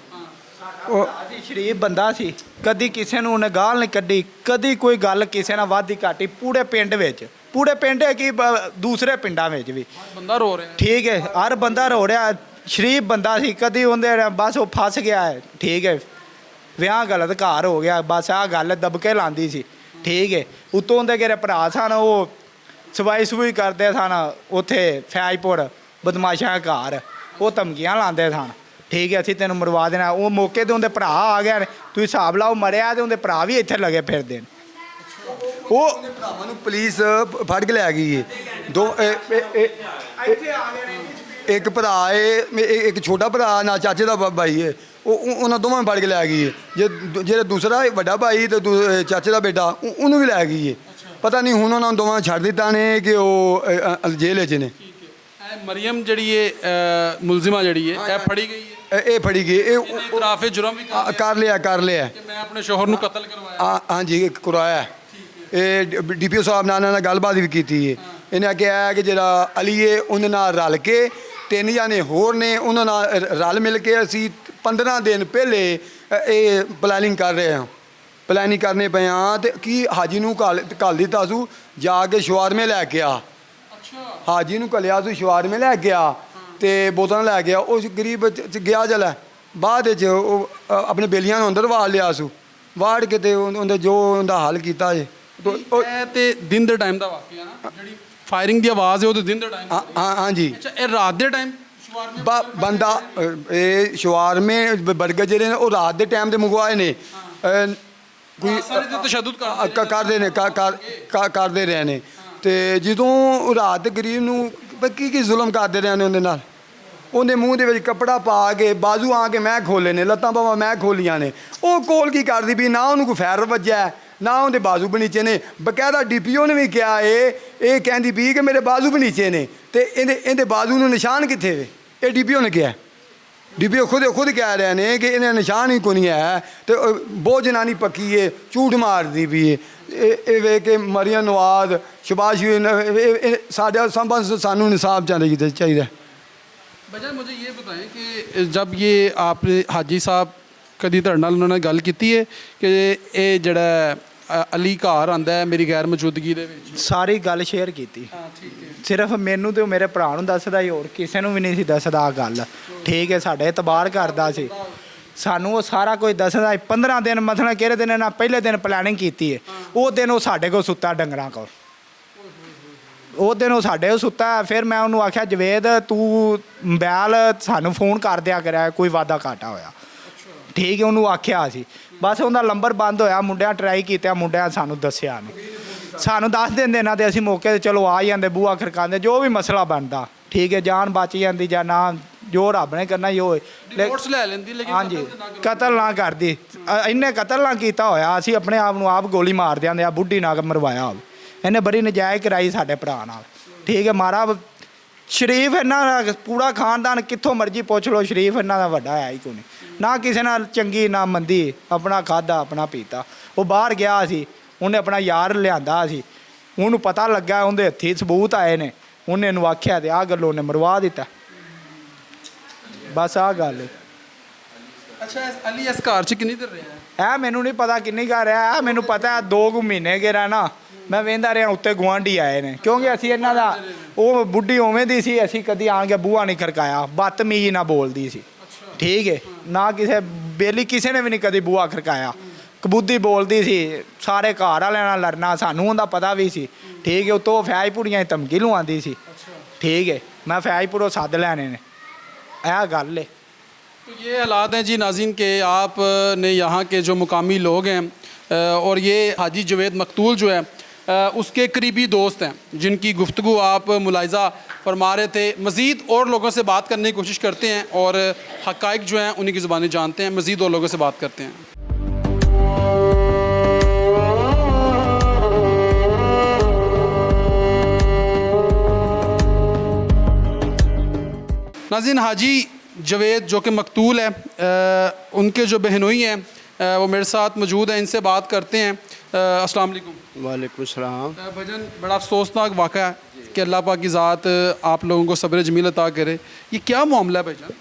ਉਹ ਸ਼ਰੀਫ ਬੰਦਾ ਸੀ, ਕਦੀ ਕਿਸੇ ਨੂੰ ਉਹਨੇ ਗਾਲ ਨਹੀਂ ਕੱਢੀ, ਕਦੀ ਕੋਈ ਗੱਲ ਕਿਸੇ ਨਾਲ ਵਾਧੀ ਘਾਟੀ। ਪੂਰੇ ਪਿੰਡ ਵਿੱਚ, ਪੂਰੇ ਪਿੰਡ ਹੈ ਕਿ ਦੂਸਰੇ ਪਿੰਡਾਂ ਵਿੱਚ ਵੀ ਬੰਦਾ ਰੋ ਰਿਹਾ, ਠੀਕ ਹੈ। ਹਰ ਬੰਦਾ ਰੋ ਰਿਹਾ। ਸ਼ਰੀਫ ਬੰਦਾ ਸੀ, ਕਦੀ ਉਹਦੇ ਬਸ ਉਹ ਫਸ ਗਿਆ ਹੈ, ਠੀਕ ਹੈ। ਵਿਆਹ ਗਲਤ ਘਰ ਹੋ ਗਿਆ, ਬਸ ਆਹ ਗੱਲ ਦਬਕੇ ਲਾਉਂਦੀ ਸੀ, ਠੀਕ ਹੈ। ਉੱਤੋਂ ਉਹਦੇ ਜਿਹੜੇ ਭਰਾ ਸਨ ਉਹ ਸਵਾਈ ਕਰਦੇ ਸਨ ਉੱਥੇ ਫੈਜ਼ਪੁਰ ਬਦਮਾਸ਼ਾਂ ਘਰ, ਉਹ ਧਮਕੀਆਂ ਲਾਉਂਦੇ ਸਨ, ਠੀਕ ਹੈ। ਅਸੀਂ ਤੈਨੂੰ ਮਰਵਾ ਦੇਣਾ। ਉਹ ਮੌਕੇ 'ਤੇ ਉਹਦੇ ਭਰਾ ਆ ਗਏ ਨੇ, ਤੁਸੀਂ ਹਿਸਾਬ ਲਾਓ, ਮਰਿਆ ਤੇ ਉਹਦੇ ਭਰਾ ਵੀ ਇੱਥੇ ਲੱਗੇ ਫਿਰਦੇ ਨੇ। ਉਹ ਭਰਾਵਾਂ ਨੂੰ ਪੁਲਿਸ ਫੜ ਕੇ ਲੈ ਗਈ ਹੈ। ਇੱਥੇ ਆ ਗਏ ਨੇ। ਇੱਕ ਭਰਾ ਹੈ, ਇੱਕ ਛੋਟਾ ਭਰਾ ਨਾਲ ਚਾਚੇ ਦਾ ਭਾਈ ਹੈ, ਉਹਨਾਂ ਦੋਵਾਂ ਨੂੰ ਫੜ ਕੇ ਲੈ ਗਈ ਹੈ। ਜਿਹੜਾ ਦੂਸਰਾ ਵੱਡਾ ਭਾਈ ਤੇ ਚਾਚੇ ਦਾ ਬੇਟਾ ਉਹਨੂੰ ਵੀ ਲੈ ਗਈ ਹੈ। ਪਤਾ ਨਹੀਂ ਹੁਣ ਉਹਨਾਂ ਦੋਵਾਂ ਛੱਡ ਦਿੱਤਾ ਨੇ ਕਿ ਉਹ ਜੇਲ੍ਹ ਵਿੱਚ ਨੇ। ਮਰੀਮ ਜਿਹੜੀ ਇਹ ਮੁਲਜ਼ਮਾ ਜਿਹੜੀ ਹੈ ਇਹ ਫੜੀ ਗਈ ਹੈ, ਇਹ ਫੜੀ ਗਈ, ਇਹ ਇਤਰਾਫੇ ਜੁਰਮ ਵੀ ਕਰ ਲਿਆ ਕਿ ਮੈਂ ਆਪਣੇ ਸ਼ੋਹਰ ਨੂੰ ਕਤਲ ਕਰਵਾਇਆ। ਹਾਂਜੀ ਕਰਾਇਆ। ਇਹ ਡੀਪੀਓ ਸਾਹਿਬ ਨਾਲ ਇਹਨਾਂ ਨਾਲ ਗੱਲਬਾਤ ਵੀ ਕੀਤੀ ਹੈ। ਇਹਨੇ ਕਿਹਾ ਕਿ ਜਿਹੜਾ ਅਲੀ ਹੈ ਉਹਦੇ ਨਾਲ ਰਲ ਕੇ 3 ਜਾਣੇ ਹੋਰ ਨੇ, ਉਹਨਾਂ ਨਾਲ ਰਲ ਮਿਲ ਕੇ ਅਸੀਂ 15 ਦਿਨ ਪਹਿਲੇ ਇਹ ਪਲੈਨਿੰਗ ਕਰ ਰਹੇ ਹਾਂ। ਪਲੈਨਿੰਗ ਕਰਨੇ ਪਏ ਹਾਂ ਤੇ ਕੀ ਹਾਜੀ ਨੂੰ ਘੱਲ ਦਿੱਤਾ ਸੂ ਜਾ ਕੇ ਸ਼ਵਾਰਮੇ ਲੈ ਕੇ ਆ। ਹਾਜੀ ਨੂੰ ਘੱਲਿਆ ਸੂ ਸ਼ਵਾਰਮੇ ਲੈ ਗਿਆ ਤੇ ਬੋਤਲਾਂ ਲੈ ਗਿਆ। ਉਸ ਗਰੀਬ ਗਿਆ ਜਲਾ ਬਾਅਦ ਵਿੱਚ ਉਹ ਆਪਣੇ ਬੇਲੀਆਂ ਨੂੰ ਅੰਦਰ ਵਾੜ ਲਿਆ ਸੂ, ਵਾੜ ਕੇ ਤੇ ਉਹਦੇ ਜੋ ਉਹਦਾ ਹੱਲ ਕੀਤਾ ਜੇ। ਇਹ ਤੇ ਦਿਨ ਦੇ ਟਾਈਮ ਦਾ ਵਾਕਿਆ ਨਾ, ਜਿਹੜੀ ਫਾਇਰਿੰਗ ਦੀ ਆਵਾਜ਼ ਹੈ ਉਹ ਤੇ ਦਿਨ ਦੇ ਟਾਈਮ। ਹਾਂਜੀ ਅੱਛਾ, ਇਹ ਰਾਤ ਦੇ ਟਾਈਮ ਬੰਦਾ ਇਹ ਸ਼ਵਾਰਮੇ ਬਰਗਰ ਜਿਹੜੇ ਨੇ ਉਹ ਰਾਤ ਦੇ ਟਾਈਮ ਦੇ ਮੰਗਵਾਏ ਨੇ। ਕੋਈ ਤਸ਼ੱਦਦ ਕਰਦੇ ਨੇ ਕਰਦੇ ਰਹੇ ਨੇ ਤੇ ਜਦੋਂ ਰਾਤ ਦੇ ਗਰੀਬ ਨੂੰ ਕੀ ਜ਼ੁਲਮ ਕਰਦੇ ਰਹੇ ਨੇ ਉਹਦੇ ਨਾਲ। ਉਹਦੇ ਮੂੰਹ ਦੇ ਵਿੱਚ ਕੱਪੜਾ ਪਾ ਕੇ ਬਾਜ਼ੂ ਆ ਕੇ ਮੈਂ ਖੋਲੇ ਨੇ, ਲੱਤਾਂ ਬਾਹਾਂ ਮੈਂ ਖੋਲੀਆਂ ਨੇ। ਉਹ ਕੋਲ ਕੀ ਕਰਦੀ ਵੀ ਨਾ ਉਹਨੂੰ ਕੋਈ ਫੈਰ ਵੱਜਿਆ ਨਾ ਉਹਦੇ ਬਾਜ਼ੂ ਵੀ ਨੀਚੇ ਨੇ। ਬਕਾਇਦਾ DPO ਨੇ ਵੀ ਕਿਹਾ ਇਹ ਕਹਿੰਦੀ ਵੀ ਕਿ ਮੇਰੇ ਬਾਜ਼ੂ ਵੀ ਨੀਚੇ ਨੇ ਤੇ ਇਹਦੇ ਬਾਜ਼ੂ ਨੂੰ ਨਿਸ਼ਾਨ ਕਿੱਥੇ ਵੇ। ਇਹ DPO ਨੇ ਕਿਹਾ, DPO ਖੁਦ ਕਹਿ ਰਹੇ ਨੇ ਕਿ ਇਹਨੇ ਨਿਸ਼ਾਨ ਹੀ ਕੋਈ ਨਹੀਂ ਹੈ ਤੇ ਬਹੁਤ ਜਨਾਨੀ ਪੱਕੀ ਹੈ, ਝੂਠ ਮਾਰਦੀ ਵੀ ਹੈ। ਇਹ ਵੇ ਕਿ ਮਰੀਮ ਨਵਾਜ਼ ਸ਼ਬਾਸ਼ ਸਾਡਾ ਸੰਬੰਧ ਸਾਨੂੰ ਇਨਸਾਫ चाहिए। भाईजान मुझे ये बताएं कि जब ये आपने हाजी साहब कभी ਤੁਹਾਡੇ ਨਾਲ ਉਹਨਾਂ ਨੇ ਗੱਲ ਕੀਤੀ ਹੈ ਕਿ ਇਹ ਜਿਹੜਾ ਅਲੀ ਘਰ ਆਂਦਾ ਹੈ ਮੇਰੀ ਗੈਰ ਮੌਜੂਦਗੀ ਦੇ ਵਿੱਚ? ਸਾਰੀ ਗੱਲ ਸ਼ੇਅਰ ਕੀਤੀ। ਹਾਂ ਠੀਕ ਹੈ। ਸਿਰਫ ਮੈਨੂੰ ਤੇ ਮੇਰੇ ਭਰਾ ਨੂੰ ਦੱਸਦਾ ਹੀ, ਹੋਰ ਕਿਸੇ ਨੂੰ ਵੀ ਨਹੀਂ ਸੀ ਦੱਸਦਾ ਆ ਗੱਲ। ਠੀਕ ਹੈ, ਸਾਡੇ ਇਤਬਾਰ ਕਰਦਾ ਸੀ, ਸਾਨੂੰ ਉਹ ਸਾਰਾ ਕੁਝ ਦੱਸਦਾ। 15 ਦਿਨ ਮਤਲਬ ਕਿਹੜੇ ਦਿਨ ਨਾ ਪਹਿਲੇ ਦਿਨ ਪਲੈਨਿੰਗ ਕੀਤੀ ਹੈ, ਉਹ ਦਿਨ ਉਹ ਸਾਡੇ ਕੋਲ ਸੁੱਤਾ ਡੰਗਰਾਂ ਕੋਲ। ਉਹ ਦਿਨ ਉਹ ਸਾਡੇ ਕੋਲ ਸੁੱਤਾ। ਫਿਰ ਮੈਂ ਉਹਨੂੰ ਆਖਿਆ ਜਵੇਦ ਤੂੰ ਮੋਬਾਈਲ ਸਾਨੂੰ ਫੋਨ ਕਰ ਦਿਆ ਕਰਿਆ ਕੋਈ ਵਾਧਾ ਘਾਟਾ ਹੋਇਆ। ਠੀਕ ਹੈ, ਉਹਨੂੰ ਆਖਿਆ ਸੀ। ਬਸ ਉਹਦਾ ਨੰਬਰ ਬੰਦ ਹੋਇਆ, ਮੁੰਡਿਆਂ ਟਰਾਈ ਕੀਤਾ, ਮੁੰਡਿਆਂ ਸਾਨੂੰ ਦੱਸਿਆ ਨਹੀਂ। ਸਾਨੂੰ ਦੱਸ ਦਿੰਦੇ ਨਾ ਤੇ ਅਸੀਂ ਮੌਕੇ 'ਤੇ ਚਲੋ ਆ ਜਾਂਦੇ, ਬੂਹਾ ਖੜਕਾਉਂਦੇ, ਜੋ ਵੀ ਮਸਲਾ ਬਣਦਾ। ਠੀਕ ਹੈ, ਜਾਨ ਬਚ ਜਾਂਦੀ ਜਾਂ ਨਾ, ਜੋ ਰੱਬ ਨੇ ਕਰਨਾ ਹੀ ਹੋਏ। ਰਿਪੋਰਟਸ ਲੈ ਲੈਂਦੀ ਲੇਕਿਨ ਹਾਂਜੀ, ਕਤਲ ਨਾ ਕਰਦੀ। ਇਹਨੇ ਕਤਲ ਨਾ ਕੀਤਾ ਹੋਇਆ, ਅਸੀਂ ਆਪਣੇ ਆਪ ਨੂੰ ਆਪ ਗੋਲੀ ਮਾਰ ਦਿਆਂਦੇ ਆ। ਬੁੱਢੀ ਨਾ ਮਰਵਾਇਆ ਹੋਵੇ, ਇਹਨੇ ਬੜੀ ਨਜਾਇਜ਼ ਕਰਾਈ ਸਾਡੇ ਭਰਾ ਨਾਲ। ਠੀਕ ਹੈ, ਮਾਰਾ ਸ਼ਰੀਫ ਇਹਨਾਂ ਦਾ ਪੂਰਾ ਖਾਨਦਾਨ, ਕਿੱਥੋਂ ਮਰਜ਼ੀ ਪੁੱਛ ਲਓ, ਸ਼ਰੀਫ ਇਹਨਾਂ ਦਾ ਵੱਡਾ ਹੈ ਹੀ ਕੋਈ ਨਹੀਂ। ਨਾ ਕਿਸੇ ਨਾਲ ਚੰਗੀ ਨਾ ਮੰਦੀ, ਆਪਣਾ ਖਾਧਾ ਆਪਣਾ ਪੀਤਾ। ਉਹ ਬਾਹਰ ਗਿਆ ਸੀ, ਉਹਨੇ ਆਪਣਾ ਯਾਰ ਲਿਆਂਦਾ ਸੀ, ਉਹਨੂੰ ਪਤਾ ਲੱਗਾ, ਉਹਦੇ ਹੱਥੀਂ ਸਬੂਤ ਆਏ ਨੇ, ਉਹਨੇ ਇਹਨੂੰ ਆਖਿਆ ਤੇ ਆਹ ਗੱਲੋਂ ਉਹਨੇ ਮਰਵਾ ਦਿੱਤਾ। ਬਸ ਆਹ ਗੱਲ। ਅੱਛਾ, ਅਲੀ ਇਸ ਘਰ 'ਚ ਕਿੰਨੀ ਦੇਰ ਰਿਹਾ ਹੈ? ਇਹ ਮੈਨੂੰ ਨਹੀਂ ਪਤਾ ਕਿੰਨੀ ਘਰ ਰਿਹਾ। ਮੈਨੂੰ ਪਤਾ 2 ਮਹੀਨੇ ਗਿਆ ਨਾ, ਮੈਂ ਵੇਂਦਾ ਰਿਹਾ। ਉੱਤੇ ਗੁਆਂਢੀ ਆਏ ਨੇ, ਕਿਉਂਕਿ ਅਸੀਂ ਇਹਨਾਂ ਦਾ ਉਹ ਬੁੱਢੀ ਉਵੇਂ ਦੀ ਸੀ, ਅਸੀਂ ਕਦੀ ਆਣ ਕੇ ਬੂਹਾ ਨਹੀਂ ਖੜਕਾਇਆ। ਬਦਤਮੀਜ਼ੀ ਨਾਲ ਬੋਲਦੀ ਸੀ। ਠੀਕ ਹੈ, ਨਾ ਕਿਸੇ ਬੇਲੀ ਕਿਸੇ ਨੇ ਵੀ ਨਹੀਂ ਕਦੀ ਬੂਹਾ ਖੜਕਾਇਆ। ਕਬੂਦੀ ਬੋਲਦੀ ਸੀ, ਸਾਰੇ ਘਰ ਵਾਲਿਆਂ ਨਾਲ ਲੜਨਾ, ਸਾਨੂੰ ਉਹਦਾ ਪਤਾ ਵੀ ਸੀ। ਠੀਕ ਹੈ, ਉਤੋਂ ਫੈਜ਼ਪੁਰੀਆਂ ਦੀ ਧਮਕੀ ਲਵਾਉਂਦੀ ਸੀ। ठीक है, मैं फैजपुरों सद लैने ने यह गल है। तो ये हालात हैं जी नाज़रीन के आपने यहाँ के जो मुकामी लोग हैं और ये हाजी जवेद मकतूल जो है उसके करीबी दोस्त हैं जिनकी गुफ्तगू आप मुलाहिज़ा फरमा रहे थे। मज़ीद और लोगों से बात करने की कोशिश करते हैं और हक़ाइक़ जो हैं उन्हीं की ज़ुबानी जानते हैं। मज़ीद और लोगों से बात करते हैं। नाज़रीन, हाजी जवेद जो कि मकतूल है उनके जो बहनोई हैं वो मेरे साथ मौजूद हैं, इनसे बात करते हैं। अस्सलाम वालेकुम। वालेकुम सलाम। भजन, बड़ा अफसोसनाक वाक़ा है कि अल्लाह पाक की ज़ात आप लोगों को सब्र जमील अता करे। ये क्या मामला है भाईजान?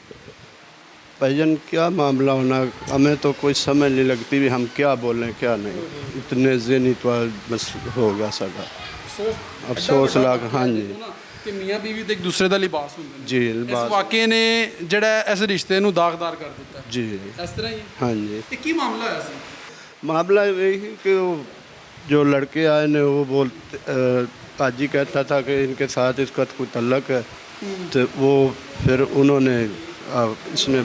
भाईजान क्या मामला होना, हमें तो कोई समझ नहीं लगती भी हम क्या बोलें क्या नहीं। इतने ज़हनी तो बस हो गया साਡਾ अफसोस लाग। हाँ जी, कि मियाँ बीवी तो एक दूसरे का लिबास होंगे जी इस लिबास वाक़े ने जड़ा इस रिश्ते नूं दागदार कर दिता है। जी इस तरह ही हाँ जी। ये की मामला है ऐसे? मामला यही कि वो जो लड़के आए ने वो बोलते आज ही कहता था कि इनके साथ इसका कोई तल्लक है, तो वो फिर उन्होंने इसमें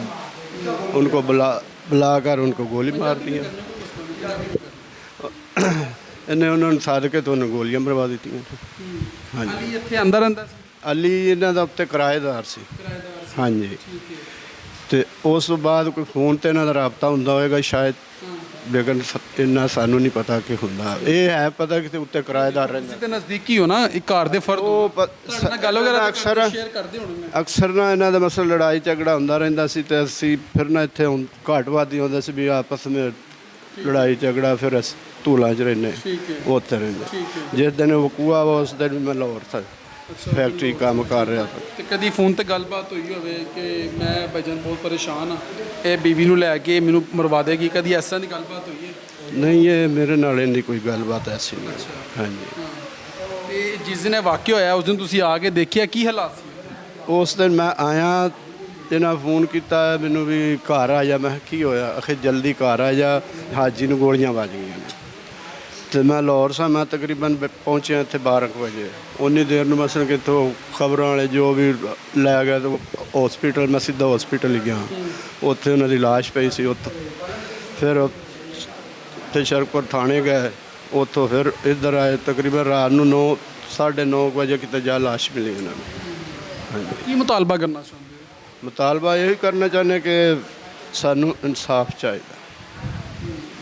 उनको बुलाकर उनको गोली मार दी। इन्हें उन्होंने साध के तो उन्हें गोलियां मरवा दी थी। हाँ जी। अली इत्थे अंदर अंदर अली इन्हों का उत्ते किराएदार सी। हाँ जी। तो उस तो बाद कोई फोन तो इन्हों का रबता होंदा होएगा शायद, लेकिन इन्ना सानू नहीं पता कि होंदा। ये है पता कि उत्ते किराएदार रहंदे ते नज़दीकी हो ना एक घर दे फर्द गल वगैरह अक्सर शेयर करदे होणे। अक्सर ना इन्हों का मसला लड़ाई झगड़ा होंदा रहिंदा सी, ते असीं फिर ना इत्थे हुण घाटवादी होंदा सी भी आपस में लड़ाई झगड़ा, फिर धूलां च रहिंदे उत्थे रहिंदे। जिस दिन वकूआ हुआ उस दिन मैं लाहौर था। ਫੈਕਟਰੀ ਕੰਮ ਕਰ ਰਿਹਾ ਸੀ। ਤੇ ਕਦੀ ਫੋਨ ਤੇ ਗੱਲਬਾਤ ਹੋਈ ਹੋਵੇ ਕਿ ਮੈਂ ਭਾਈਜਾਨ ਬਹੁਤ ਪਰੇਸ਼ਾਨ ਆ, ਇਹ ਬੀਵੀ ਨੂੰ ਲੈ ਕੇ ਮੈਨੂੰ ਮਰਵਾ ਦੇਗੀ, ਕਦੀ ਇਸ ਤਰ੍ਹਾਂ ਦੀ ਗੱਲਬਾਤ ਹੋਈ ਹੈ? ਨਹੀਂ, ਇਹ ਮੇਰੇ ਨਾਲ ਇੰਨੀ ਕੋਈ ਗੱਲਬਾਤ ਐਸੀ ਨਹੀਂ। ਹਾਂਜੀ, ਤੇ ਜਿਸ ਦਿਨ ਇਹ ਵਾਕਿਆ ਹੋਇਆ ਉਸ ਦਿਨ ਤੁਸੀਂ ਆ ਕੇ ਦੇਖਿਆ, ਕੀ ਹਾਲਾਤ ਸੀ? ਉਸ ਦਿਨ ਮੈਂ ਆਇਆ, ਇਹਨਾਂ ਫੋਨ ਕੀਤਾ ਮੈਨੂੰ ਵੀ ਘਰ ਆ ਜਾ। ਮੈਂ ਕਿਹਾ ਕੀ ਹੋਇਆ? ਆਖੇ ਜਲਦੀ ਘਰ ਆ ਜਾ, ਹਾਜੀ ਨੂੰ ਗੋਲੀਆਂ ਵੱਜ ਗਈਆਂ ਨੇ। ਤੇ ਮੈਂ ਲਾਹੌਰ ਸਾਂ, ਮੈਂ ਤਕਰੀਬਨ ਪਹੁੰਚਿਆ ਇੱਥੇ 12 ਕੁ ਵਜੇ। ਉਨੀ ਦੇਰ ਨੂੰ ਮਸਲ ਕਿੱਥੋਂ ਖਬਰਾਂ ਵਾਲੇ ਜੋ ਵੀ ਲੈ ਗਏ ਤੇ ਹਸਪੀਟਲ, ਮੈਂ ਸਿੱਧਾ ਹਸਪੀਟਲ ਹੀ ਗਿਆ। ਉੱਥੇ ਉਹਨਾਂ ਦੀ ਲਾਸ਼ ਪਈ ਸੀ। ਉੱਥੋਂ ਫਿਰ ਉੱਥੇ ਸ਼ਰਕਪੁਰ ਥਾਣੇ ਗਏ, ਉੱਥੋਂ ਫਿਰ ਇੱਧਰ ਆਏ। ਤਕਰੀਬਨ ਰਾਤ ਨੂੰ 9:30 ਵਜੇ ਕਿਤੇ ਜਾ ਲਾਸ਼ ਮਿਲੀ ਉਹਨਾਂ ਨੂੰ। ਹਾਂਜੀ, ਕੀ ਮੁਤਾਲਬਾ ਕਰਨਾ ਚਾਹੁੰਦੇ ਹੋ? ਮੁਤਾਲਬਾ ਇਹ ਕਰਨਾ ਚਾਹੁੰਦੇ ਕਿ ਸਾਨੂੰ ਇਨਸਾਫ ਚਾਹੀਦਾ।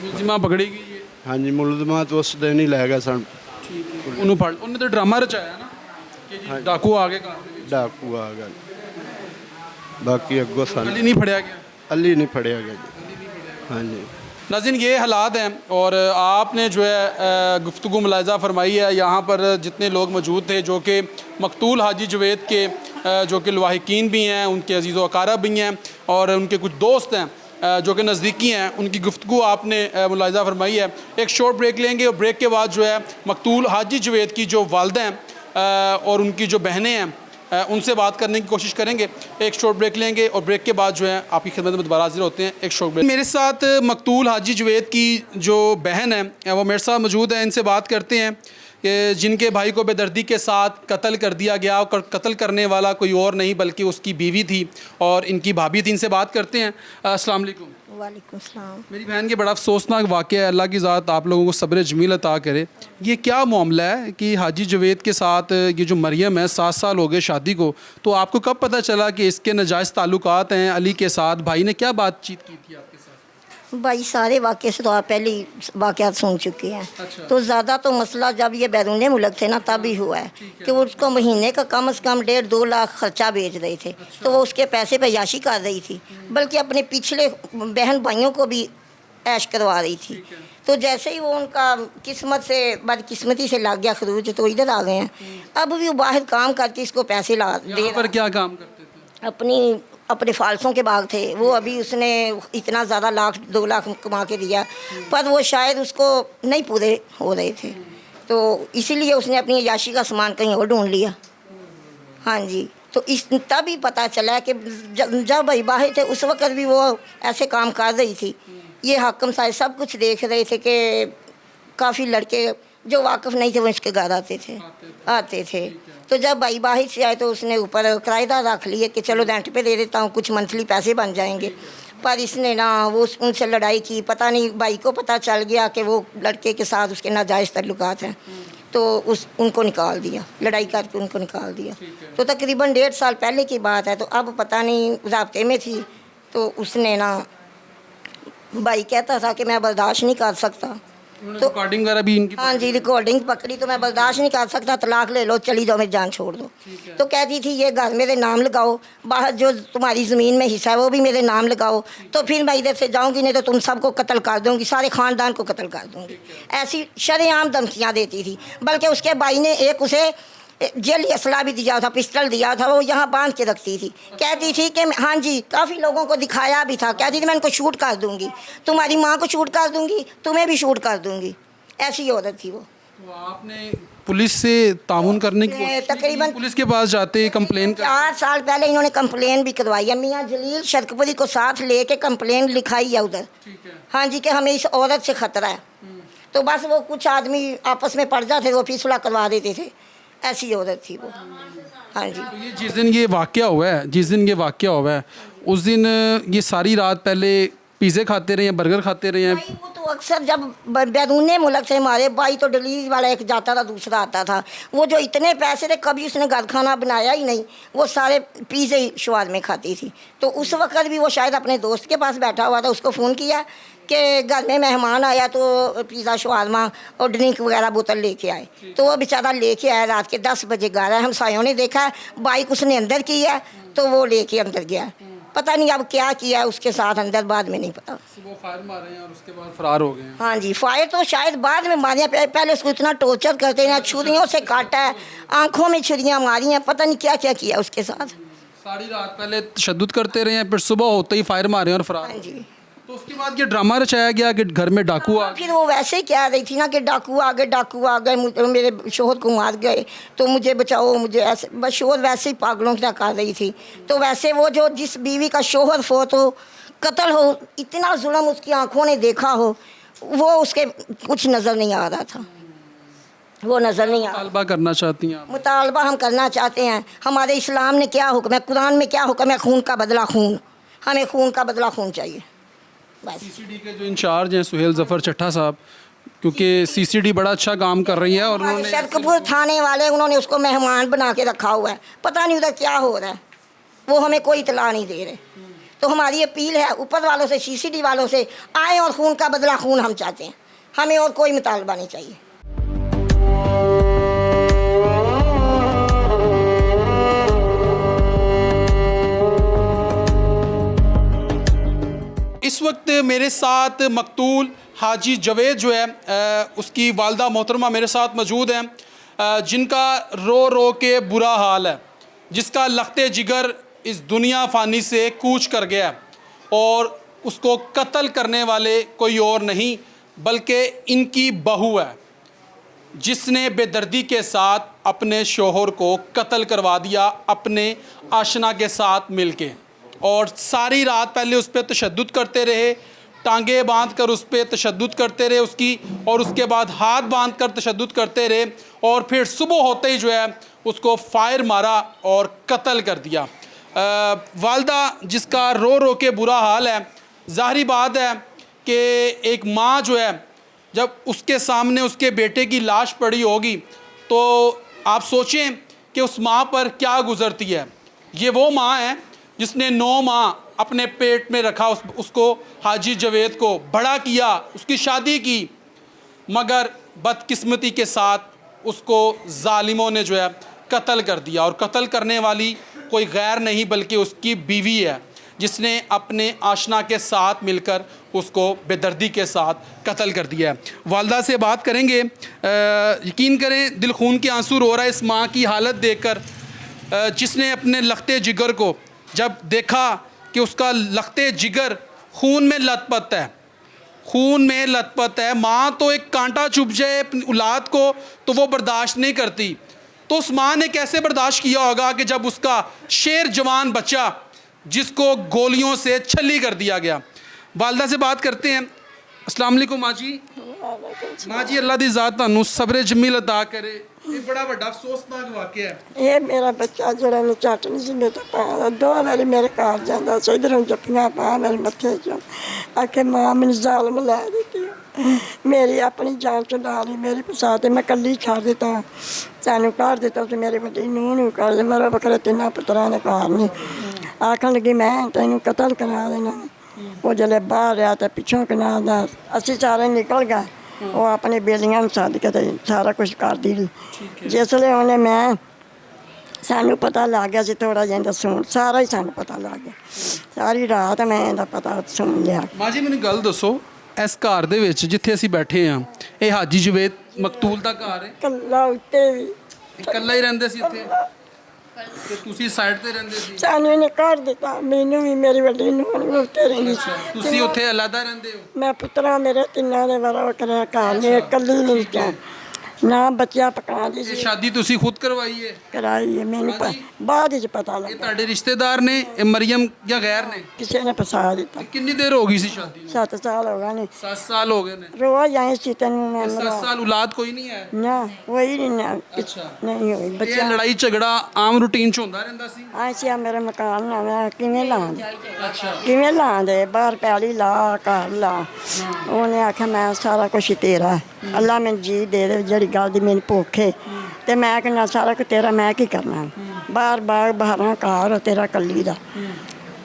ਮੁਲਜ਼ਮਾਂ ਪਕੜੀ ਗਈ ਹੈ? ਹਾਂਜੀ, ਮੁਲਜ਼ਮਾਂ ਤੋਂ ਉਸ ਦਿਨ ਹੀ ਲੈ ਗਿਆ ਸਾਨੂੰ। ਉਹਨੂੰ ਫੜ, ਉਹਨੇ ਤਾਂ ਡਰਾਮਾ ਰਚਾਇਆ ਨਾ ਕਿ ਜੀ ਡਾਕੂ ਆ ਗਏ ਘਰ ਦੇ ਵਿੱਚ, ਡਾਕੂ ਆ ਗਏ। ਬਾਕੀ ਅੱਗੋਂ ਸਾਨੂੰ ਅਲੀ ਨਹੀਂ ਫੜਿਆ ਗਿਆ। ਅਲੀ ਨਹੀਂ ਫੜਿਆ ਗਿਆ ਜੀ। ਹਾਂਜੀ। नाज़रीन, ये हालात हैं और आपने जो है गुफ्तगू मुलाहिज़ा फरमाई है। यहाँ पर जितने लोग मौजूद थे जो कि मकतूल हाजी जवेद के जो कि लवाहिकीन भी हैं, उनके अजीज़ व अकारब भी हैं और उनके कुछ दोस्त हैं जो कि नज़दीकी हैं, उनकी गुफ्तगू आपने मुलाहिज़ा फरमाई है। एक शॉर्ट ब्रेक लेंगे और ब्रेक के बाद जो है मकतूल हाजी जवेद की जो वालदा हैं और उनकी जो बहनें हैं उनसे बात करने की कोशिश करेंगे। एक शॉर्ट ब्रेक लेंगे और ब्रेक के बाद जो है आपकी खिदमत में दोबारा हाजिर होते हैं। एक शॉर्ट ब्रेक। मेरे साथ मकतूल हाजी जवेद की जो बहन है वो मेरे साथ मौजूद है। इनसे बात करते हैं कि जिनके भाई को बेदर्दी के साथ कत्ल कर दिया गया और कत्ल करने वाला कोई और नहीं बल्कि उसकी बीवी थी और इनकी भाभी थी। इनसे बात करते हैं। अस्सलाम वालेकुम। वालेकुम सलाम। मेरी बहन के बड़ा अफसोसनाक वाक़या है। अल्लाह की ज़ात आप लोगों को सब्र जमील अता करे। ये क्या मामला है कि हाजी जवेद के साथ ये जो मरियम है 7 साल हो गए शादी को, तो आपको कब पता चला कि इसके नाजायज़ ताल्लुकात हैं अली के साथ? भाई ने क्या बातचीत की थी आपके साथ? भाई सारे वाक़े से तो आप पहले ही वाक़यात सुन चुके हैं। अच्छा। तो ज़्यादा तो मसला जब ये बैरून मुल्क थे ना तभी हुआ है कि वो उसको महीने का कम से कम 1.5-2 लाख खर्चा भेज रहे थे। तो वो उसके पैसे पे याशी कर रही थी, बल्कि अपने पिछले बहन भाइयों को भी ऐश करवा रही थी। तो जैसे ही वो उनका किस्मत से बदकिस्मती से लग गया खरूज, तो इधर आ गए हैं। अब भी वो बाहर काम करके इसको पैसे ला दे यहाँ पर क्या काम करते थे? अपने फालसों के बाग थे वो। अभी उसने इतना ज़्यादा 1-2 लाख कमा के दिया, पर वो शायद उसको नहीं पूरे हो रहे थे, तो इसीलिए उसने अपनी याशी का सामान कहीं और ढूंढ लिया। हाँ जी, तो इस तभी पता चला कि जब भाई बाहर थे उस वक्त भी वो ऐसे काम कर रही थी। ये हाकिम साहब सब कुछ देख रहे थे कि काफ़ी लड़के जो वाकिफ़ नहीं थे वो इसके घर आते थे। तो जब भाई बाहर से आए तो उसने ऊपर किराएदार रख लिए कि चलो रेंट पे दे देता हूँ, कुछ मंथली पैसे बन जाएंगे। पर इसने ना वो उनसे लड़ाई की। पता नहीं भाई को पता चल गया कि वो लड़के के साथ उसके नाजायज़ ताल्लुकात हैं, तो उनको निकाल दिया, लड़ाई करके उनको निकाल दिया। तो तकरीबन 1.5 साल पहले की बात है। तो अब पता नहीं राब्ते में थी, तो उसने ना भाई कहता था कि मैं बर्दाश्त नहीं कर सकता। तो रिकॉर्डिंग वगैरह भी इनकी? हाँ जी, रिकॉर्डिंग पकड़ी। तो मैं बर्दाश्त नहीं कर सकता, तलाक ले लो, चली जाओ, मेरी जान छोड़ दो। तो कहती थी ये घर मेरे नाम लगाओ, बाहर जो तुम्हारी ज़मीन में हिस्सा है वो भी मेरे नाम लगाओ, तो फिर मैं इधर से जाऊंगी, नहीं तो तुम सबको कत्ल कर दूंगी, सारे ख़ानदान को कत्ल कर दूंगी। ऐसी शरेआम धमकियाँ देती थी। बल्कि उसके भाई ने एक उसे जेली असला भी दिया था, पिस्टल दिया था, वो यहाँ बांध के रखती थी। कहती थी कि हाँ जी, काफ़ी लोगों को दिखाया भी था। कहती थी मैं इनको शूट कर दूंगी, तुम्हारी माँ को शूट कर दूंगी, तुम्हें भी शूट कर दूंगी। ऐसी औरत थी वो। तो आपने पुलिस से ताउन करने की कोशिश तकरीबन पुलिस के पास जाते कंप्लेन 4 साल पहले इन्होंने कंप्लेन भी करवाई है। मियाँ जलील शरकपुरी को साथ लेके कंप्लेन लिखाई है उधर। हाँ जी, कि हमें इस औरत से ख़तरा है। तो बस वो कुछ आदमी आपस में पड़ जाते, वो फैसला करवा देते थे। ऐसी औरत थी वो। हाँ जी। तो ये जिस दिन ये वाक़या हुआ है उस दिन ये सारी रात पहले पिज़्ज़े खाते रहे हैं, बर्गर खाते रहे हैं? भाई वो तो अक्सर जब बैरून मुल्क से हमारे भाई तो डिलीवरी वाला एक जाता था, दूसरा आता था। वो जो इतने पैसे थे, कभी उसने घर खाना बनाया ही नहीं, वो सारे पिज़्ज़े ही शुआर में खाती थी। तो उस वक्त भी वो शायद अपने दोस्त के पास बैठा हुआ था, उसको फ़ोन किया कि घर में मेहमान आया तो पिज़्ज़ा शवारमा और ड्रिंक वगैरह बोतल लेके आए। तो वो बेचारा लेके आया, रात के 10 बजे घर आया। हमसायों ने देखा बाइक उसने अंदर की है, तो वो लेके अंदर गया। पता नहीं अब क्या किया उसके साथ अंदर, बाद में नहीं पता। वो फायर मारे हैं और उसके बाद फरार हो गए हैं। हाँ जी, फायर तो शायद बाद में मारियाँ, पहले उसको इतना टॉर्चर करते हैं, छुरियों से काटा है, आंखों में छुरियाँ मारी हैं, पता नहीं क्या क्या किया उसके साथ। सारी रात पहले तशद्दुद करते रहे हैं, फिर सुबह होते ही फायर मारे हैं और फरार। हाँ जी। तो उसके बाद ये ड्रामा रचाया गया कि घर में डाकू आ गए। फिर वो वैसे ही कह रही थी ना कि डाकू आ गए, मेरे शोहर को मार गए, तो मुझे बचाओ, मुझे ऐसे, बस शोहर वैसे ही पागलों की तरह कर रही थी। तो वैसे वो जो जिस बीवी का शोहर फोत हो, कत्ल हो, इतना जुल्म उसकी आंखों ने देखा हो, वो उसके कुछ नज़र नहीं आ रहा था, वो नज़र नहीं आ रहा। मुतालबा करना चाहती हैं आप? मुतालबा हम करना चाहते हैं, हमारे इस्लाम ने क्या हुक्म है, कुरान में क्या हुक्म है, खून का बदला खून, हमें खून का बदला खून चाहिए बस। सीसीडी के जो इंचार्ज हैं सुहेल जफ़र चट्टा साहब, क्योंकि सीसीडी बड़ा अच्छा काम कर रही है और उन्होंने शरकपुर थाने वाले, उन्होंने उसको मेहमान बना के रखा हुआ है, पता नहीं उधर क्या हो रहा है, वो हमें कोई इतला नहीं दे रहे। तो हमारी अपील है ऊपर वालों से, सीसीडी वालों से, आए और खून का बदला खून हम चाहते हैं, हमें और कोई मुतालबा नहीं चाहिए। इस वक्त मेरे साथ मकतूल हाजी जवेद जो है उसकी वालदा मोहतरमा मेरे साथ मौजूद हैं, जिनका रो रो के बुरा हाल है, जिसका लखते जिगर इस दुनिया फ़ानी से कूच कर गया और उसको कत्ल करने वाले कोई और नहीं बल्कि इनकी बहू है, जिसने बेदर्दी के साथ अपने शोहर को कत्ल करवा दिया अपने आशना के साथ मिलके, और सारी रात पहले उस पर तशद्दुद करते रहे, टांगे बांध कर उस पर तशद्दुद करते रहे उसकी, और उसके बाद हाथ बांध कर तशद्दुद करते रहे, और फिर सुबह होते ही जो है उसको फायर मारा और कत्ल कर दिया। वालदा जिसका रो रो के बुरा हाल है, ज़ाहिरी बात है कि एक माँ जो है जब उसके सामने उसके बेटे की लाश पड़ी होगी तो आप सोचें कि उस माँ पर क्या गुज़रती है। ये वो माँ है जिसने 9 माह अपने पेट में रखा, उसको हाजी जवेद को बड़ा किया, उसकी शादी की, मगर बदकिस्मती के साथ उसको जालिमों ने जो है कत्ल कर दिया, और कत्ल करने वाली कोई गैर नहीं बल्कि उसकी बीवी है, जिसने अपने आशना के साथ मिलकर उसको बेदर्दी के साथ कत्ल कर दिया है। वालदा से बात करेंगे। यकीन करें दिल खून के आंसू रो रहा है इस माँ की हालत देखकर, जिसने अपने लखते जिगर को जब देखा कि उसका लखते जिगर खून में लथपथ है, खून में लथपथ है, माँ तो एक कांटा चुभ जाए अपनी औलाद को तो वो बर्दाश्त नहीं करती, तो उस माँ ने कैसे बर्दाश्त किया होगा कि जब उसका शेर जवान बच्चा जिसको गोलियों से छली कर दिया गया। वालदा से बात करते हैं। अस्सलाम वालेकुम माँ जी। माँ जी अल्लाह दी ज़ात तुहानू सब्र जमील अता करे। ये बड़ा बड़ा अफसोसनाक वाक़या है। ये मेरा बच्चा जरा ने झट नहीं सी मेरे पा 2 वारी मेरे घर जाता सी, इधरों जप्पियां पा मेरे मत्थे च आखे माँ मैंने जालम लै दी, मेरी अपनी जान छुड़ा ली, मेरी फसा ते मैं कल्ली छड़ दिता, सानू घर दिता तो मेरी बड़ी नूह नू कर मेरा बकरे 3 पुत्रा ने घर नहीं। आखन लगी मैं तेनू कतल करा देना। वो जल्द बाहर आया तो पिछों कना असी सारे निकल गए, वो अपने बेलियां सद के सारा कुछ कर दी। जिसले उन्हें मैं सानू पता लग गया थोड़ा जिहा सुन, सारा ही सानू पता लग गया, सारी रात मैं इहदा पता सुन लिया। माँ जी मैंने गल दसो, इस घर दे विच जिथे असीं बैठे हाँ ये हाजी जवेद मकतूल दा घर है? कल्ला उत्ते भी इकल्ला ही रहिंदे सी इत्थे ते तुसीं साइड ते रहिंदे सी? सानू इहने घर दिता, मैनू भी मेरी वड्डी नूह नूं उत्ते रहिंदी सी। तुसीं उत्थे अलग रहिंदे हो? मैं पुत्रा मेरे 3 दे बड़ा वक्रा घर ने कल्ली नहीं क्या ना बच्चा पका दी ये शादी तुसीं खुद करवाई है? कराई है, मैनू बाद विच पता ये लगा ਤੁਹਾਡੇ ਰਿਸ਼ਤੇਦਾਰ ने ये मरियम या गैर ने? किसी ने फसा दिता। कितनी देर हो गई सी शादी में? 7 साल हो गए ने, 7 साल हो गए ने। रोज आई सी तेन मैं 7 साल औलाद कोई नहीं है? ना वही नहीं ना अच्छा। नहीं हुई ये बच्चा लड़ाई झगड़ा आम रूटीन ਚ ਹੁੰਦਾ ਰਹਿੰਦਾ ਸੀ? आई सी मेरा मकान ना मैं किवें लां अच्छा। किवें लां दे बाहर पैली ला घर ला। उन्हें आख्या मैं सारा कुछ तेरा है, अल्लाह मैंने जी दे दे जड़ी गल दी मैंने भुख है ते मैं कहना सारा कुछ तेरा, मैं की करना बाहर बाग बाहर घर तेरा कली दा।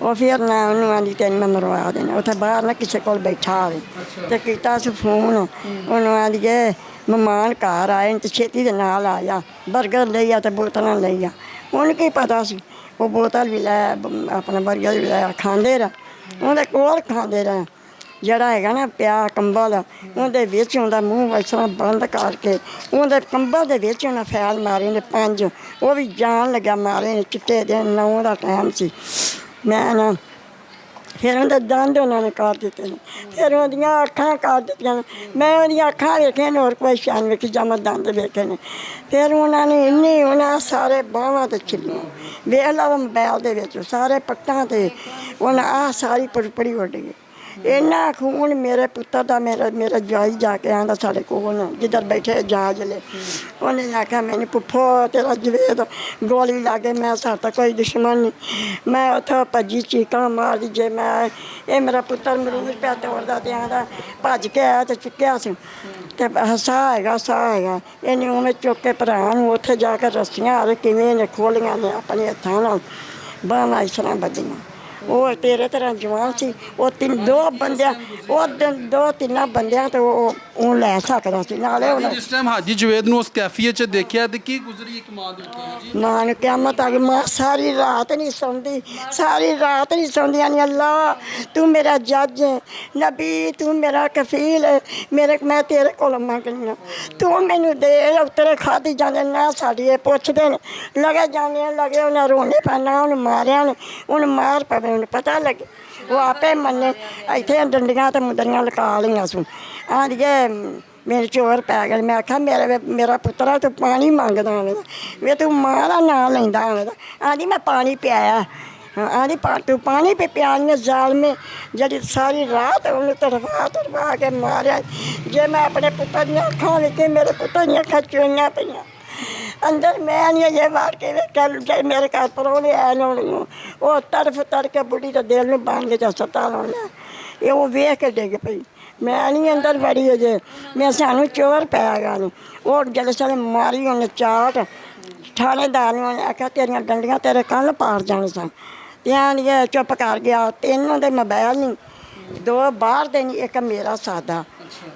ਉਹ ਫਿਰ ਨਾ ਉਹਨੂੰ ਆਂਦੀ ਤੈਨੂੰ ਮੈਂ ਮਰਵਾ ਦੇਣਾ, ਉੱਥੇ ਬਾਹਰ ਨਾ ਕਿਸੇ ਕੋਲ ਬੈਠਾ ਹੋਵੇ ਤੇ ਕੀਤਾ ਸੀ ਫੋਨ ਉਹਨੂੰ ਆਂਦੀ ਏ ਮਹਿਮਾਨ ਘਰ ਆਏ ਤੇ ਛੇਤੀ ਦੇ ਨਾਲ ਆ ਜਾ, ਬਰਗਰ ਲਈ ਆ ਤੇ ਬੋਤਲਾਂ ਲਈ ਆ। ਉਹਨੂੰ ਕੀ ਪਤਾ ਸੀ ਉਹ ਬੋਤਲ ਵੀ ਲੈ ਆਪਣਾ ਬਰਗਰ ਵੀ ਲੈ ਖਾਂਦੇ ਰਹੇ, ਉਹਦੇ ਕੋਲ ਖਾਂਦੇ ਰਹੇ। ਜਿਹੜਾ ਹੈਗਾ ਨਾ ਪਿਆ ਕੰਬਲ, ਉਹਦੇ ਵਿੱਚ ਉਹਦਾ ਮੂੰਹ ਇਸ ਤਰ੍ਹਾਂ ਬੰਦ ਕਰਕੇ ਉਹਦੇ ਕੰਬਲ ਦੇ ਵਿੱਚ ਉਹਨਾਂ ਫੈਲ ਮਾਰੇ ਨੇ 5, ਉਹ ਵੀ ਜਾਣ ਲੱਗਾ ਮਾਰੇ ਨੇ। ਚਿੱਟੇ ਦਿਨ 9 ਦਾ ਟਾਈਮ ਸੀ। ਮੈਂ ਨਾ ਫਿਰ ਉਹਦੇ ਦੰਦ ਉਹਨਾਂ ਨੇ ਕੱਢ ਦਿੱਤੇ ਨੇ, ਫਿਰ ਉਹਦੀਆਂ ਅੱਖਾਂ ਕੱਢ ਦਿੱਤੀਆਂ ਨੇ। ਮੈਂ ਉਹਦੀਆਂ ਅੱਖਾਂ ਵੇਖੀਆਂ ਨੇ, ਹੋਰ ਕੋਈ ਸ਼ਾਨ ਵੇਖੀ ਜਾਂ ਮੈਂ ਦੰਦ ਵੇਖੇ ਨੇ। ਫਿਰ ਉਹਨਾਂ ਨੇ ਇੰਨੀ ਉਹਨਾਂ ਸਾਰੇ ਬਾਹਾਂ 'ਤੇ ਛਿੱਲੀਆਂ, ਵੇਖ ਲਓ ਮੋਬਾਇਲ ਦੇ ਵਿੱਚ ਸਾਰੇ ਪੱਟਾਂ 'ਤੇ ਉਹਨਾਂ ਆਹ ਸਾਰੀ ਪੜੀ ਉੱਡ ਗਈ। ਇੰਨਾ ਖੂਨ ਮੇਰੇ ਪੁੱਤਰ ਦਾ, ਮੇਰਾ ਜਵਾਈ ਜਾ ਕੇ ਆਂਦਾ ਸਾਡੇ ਕੋਲ ਜਿੱਧਰ ਬੈਠੇ ਜਹਾਜ਼ ਲੈ, ਉਹਨੇ ਆਖਿਆ ਮੈਨੂੰ ਪੁੱਫੋ ਤੇਰਾ ਜਵੇਦ ਗੋਲੀ ਲੱਗੇ। ਮੈਂ ਸਾਡਾ ਕੋਈ ਦੁਸ਼ਮਣ ਨਹੀਂ। ਮੈਂ ਉੱਥੋਂ ਭੱਜੀ ਚੀਕਾਂ ਮਾਰਦੀ, ਜੇ ਮੈਂ ਇਹ ਮੇਰਾ ਪੁੱਤਰ ਮਰੂਦ ਪਿਆ ਤੋੜਦਾ ਤੇ ਆਂਦਾ ਭੱਜ ਕੇ ਆਇਆ ਤੇ ਚੁੱਕਿਆ ਸੀ ਤੇ ਸਾਹ ਹੈਗਾ। ਇਹਨੇ ਉਵੇਂ ਚੁੱਕ ਕੇ ਭਰਾ ਨੂੰ ਉੱਥੇ ਜਾ ਕੇ ਰੱਸੀਆਂ ਆ ਕਿਵੇਂ ਨੇ ਖੋਲੀਆਂ ਨੇ ਆਪਣੇ ਹੱਥਾਂ ਨਾਲ, ਬਾਹਾਂ ਇਸ ਤਰ੍ਹਾਂ ਵੱਜੀਆਂ। ਉਹ ਤੇਰੇ ਤਰ੍ਹਾਂ ਜਵਾਨ ਸੀ। ਉਹ ਦੋ ਤਿੰਨਾਂ ਬੰਦਿਆਂ ਤੋਂ ਉਹ ਲੈ ਸਕਦਾ ਸੀ। ਨਾਲੇ ਉਹਨਾਂ ਜਿਸ ਟਾਈਮ ਹਾਜੀ ਜਵੇਦ ਨੂੰ ਉਸ ਕੈਫੀਅਤ 'ਚ ਦੇਖਿਆ ਤੇ ਕੀ ਗੁਜ਼ਰੀ ਇੱਕ ਮਾਂ ਦੇ ਉੱਤੇ ਜੀ? ਮਾਂ ਨੂੰ ਕਿਆਮਤ ਆ ਗਈ। ਮਾਂ ਸਾਰੀ ਰਾਤ ਨਹੀਂ ਸੌਂਦੀ, ਸਾਰੀ ਰਾਤ ਨਹੀਂ ਸੌਂਦੀ। ਆਨੀ ਅੱਲਾ ਤੂੰ ਮੇਰਾ ਜੱਜ ਹੈ, ਨਬੀ ਤੂੰ ਮੇਰਾ ਕਫੀਲ ਹੈ, ਮੈਂ ਤੇਰੇ ਕੋਲ ਮੰਗਣੀ ਹਾਂ, ਤੂੰ ਮੈਨੂੰ ਦੇ। ਉਤਰੇ ਖਾਦੀ ਜਾਂਦੇ ਨਾ ਸਾਡੀ ਇਹ ਪੁੱਛਦੇ ਨੇ, ਲਗੇ ਜਾਂਦੇ ਲਗੇ ਉਹਨਾਂ ਰੋਣੇ ਪੈਣਾ, ਉਹਨੂੰ ਮਾਰਿਆ ਨੇ, ਉਹਨੂੰ ਮਾਰ ਪਵੇ, ਉਹਨੂੰ ਪਤਾ ਲੱਗੇ। ਉਹ ਆਪੇ ਮੰਨੇ। ਇੱਥੇ ਡੰਡੀਆਂ ਤੇ ਮੁੰਦਰੀਆਂ ਲਗਾ ਲਈਆਂ ਸੂ। ਆਂਦੀਆਂ ਮੇਰੇ ਚੋਰ ਪੈ ਗਏ। ਮੈਂ ਆਖਿਆ ਮੇਰਾ ਪੁੱਤਰਾ ਤੂੰ ਪਾਣੀ ਮੰਗਦਾ ਹੋਵੇਗਾ, ਵੇ ਤੂੰ ਮਾਂ ਦਾ ਨਾਂ ਲੈਂਦਾ ਹੋਵੇਗਾ। ਆਂਦੀ ਮੈਂ ਪਾਣੀ ਪਿਆਇਆ। ਆਂਦੀ ਤੂੰ ਪਾਣੀ ਪਿਆਣੀ ਜ਼ਾਲਮੇ, ਜਿਹੜੀ ਸਾਰੀ ਰਾਤ ਉਹਨੂੰ ਤੜਵਾ ਕੇ ਮਾਰਿਆ। ਜੇ ਮੈਂ ਆਪਣੇ ਪੁੱਤਰ ਦੀਆਂ ਅੱਖਾਂ ਵੇਖੇ, ਮੇਰੇ ਪੁੱਤਰ ਦੀਆਂ ਅੱਖਾਂ ਚੋਈਆਂ ਪਈਆਂ ਅੰਦਰ। ਮੈਂ ਨਹੀਂ ਅਜੇ ਵਾਰ ਕੇ ਵੇਖਿਆ ਮੇਰੇ ਘਰ ਪਰੋਣੇ ਆਏ ਨੇ, ਉਹ ਤੜਫ ਕੇ ਬੁੱਢੀ ਦੇ ਦਿਲ ਨੂੰ ਬੰਨ ਕੇ ਜਾਂ ਸੱਤਾ ਲਾਉਣਾ। ਇਹ ਉਹ ਵੇਖ ਕੇ ਡਿੱਗ ਪਈ। ਮੈਂ ਨਹੀਂ ਅੰਦਰ ਵੜੀ ਅਜੇ, ਮੈਂ ਸਾਨੂੰ ਚੋਰ ਪੈ ਗਿਆ ਨੇ। ਉਹ ਜਦੋਂ ਸਾਰੇ ਮਾਰੀ ਉਹਨੇ ਚਾਟ, ਥਾਣੇਦਾਰ ਨੂੰ ਉਹਨੇ ਆਖਿਆ ਤੇਰੀਆਂ ਡੰਡੀਆਂ ਤੇਰੇ ਕੰਨ ਪਾੜ ਜਾਣੇ ਸਨ। ਧਿਆਨ ਇਹ ਚੁੱਪ ਕਰ ਗਿਆ। 3 ਦੇ ਮੋਬਾਇਲ ਨਹੀਂ, 2 ਬਾਹਰ ਦੇ ਨਹੀਂ, ਇੱਕ ਮੇਰਾ ਸਾਦਾ।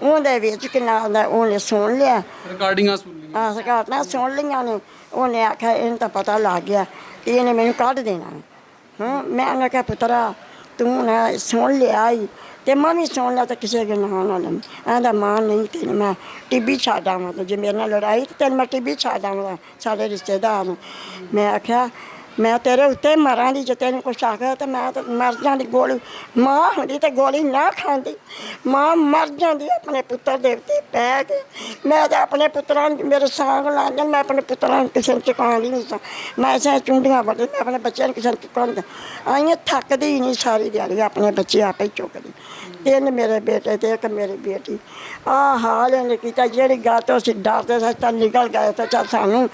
ਉਹਦੇ ਵਿੱਚ ਕਿੰਨਾ ਉਹਨੇ ਸੁਣ ਲਿਆ, ਰਿਕਾਰਡਿੰਗਾਂ ਸੁਣ ਲਈਆਂ। ਆਹ ਰਿਕਾਰਡਾਂ ਸੁਣ ਲਈਆਂ ਨੇ। ਉਹਨੇ ਆਖਿਆ ਇਹਨੂੰ ਤਾਂ ਪਤਾ ਲੱਗ ਗਿਆ ਕਿ ਇਹਨੇ ਮੈਨੂੰ ਕੱਢ ਦੇਣਾ। ਮੈਂ ਉਹਨੇ ਕਿਹਾ ਪੁੱਤਰਾ ਤੂੰ ਨਾ ਸੁਣ ਲਿਆ ਹੀ ਤੇ ਮੈਂ ਵੀ ਸੁਣ ਲਿਆ ਤਾਂ ਕਿਸੇ ਦੇ ਨਾਂ ਨਾਲ ਆਂਦਾ ਮਾਂ ਨਹੀਂ ਤੈਨੂੰ ਮੈਂ ਟੀਬੀ ਛੱਡ ਆਵਾਂ, ਤੇ ਜੇ ਮੇਰੇ ਨਾਲ ਲੜਾਈ ਤੇ ਤੈਨੂੰ ਮੈਂ ਟੀਬੀ ਛੱਡ ਆਵਾਂ। ਸਾਡੇ ਰਿਸ਼ਤੇਦਾਰ ਨੇ। ਮੈਂ ਆਖਿਆ ਮੈਂ ਤੇਰੇ ਉੱਤੇ ਮਰਾਂਗੀ, ਜੇ ਤੈਨੂੰ ਕੁਛ ਆਖਿਆ ਤਾਂ ਮੈਂ ਤਾਂ ਮਰ ਜਾਂਦੀ। ਗੋਲੀ ਮਾਂ ਹੁੰਦੀ ਤਾਂ ਗੋਲੀ ਨਾ ਖਾਂਦੀ, ਮਾਂ ਮਰ ਜਾਂਦੀ ਆਪਣੇ ਪੁੱਤਰ ਦੇ ਉੱਤੇ ਪੈ ਕੇ। ਮੈਂ ਤਾਂ ਆਪਣੇ ਪੁੱਤਰਾਂ ਮੇਰੇ ਸਾਂਗ ਲਾ ਜਾਣ, ਮੈਂ ਆਪਣੇ ਪੁੱਤਰਾਂ ਨੂੰ ਕਿਸੇ ਨੂੰ ਚੁਕਾਉਂਦੀ ਨਹੀਂ ਸਾਂ। ਮੈਂ ਐਸੇ ਚੁੰਡੀਆਂ ਵੱਢਦੀ, ਮੈਂ ਆਪਣੇ ਬੱਚਿਆਂ ਨੂੰ ਕਿਸੇ ਨੂੰ ਚੁਕਾਉਂਦੀ ਆਈਆਂ। ਥੱਕਦੀ ਹੀ ਨਹੀਂ ਸਾਰੀ ਦਿਹਾੜੀ, ਆਪਣੇ ਬੱਚੇ ਆਪੇ ਚੁੱਕਦੀ। 3 ਮੇਰੇ ਬੇਟੇ ਤੇ 1 ਮੇਰੀ ਬੇਟੀ। ਆਹ ਹਾਲ ਇਹਨੇ ਕੀਤਾ। ਜਿਹੜੀ ਗੱਲ ਤੋਂ ਅਸੀਂ ਡਰਦੇ ਸਾਂ ਤਾਂ ਨਿਕਲ ਗਏ ਤਾਂ ਚੱਲ ਸਾਨੂੰ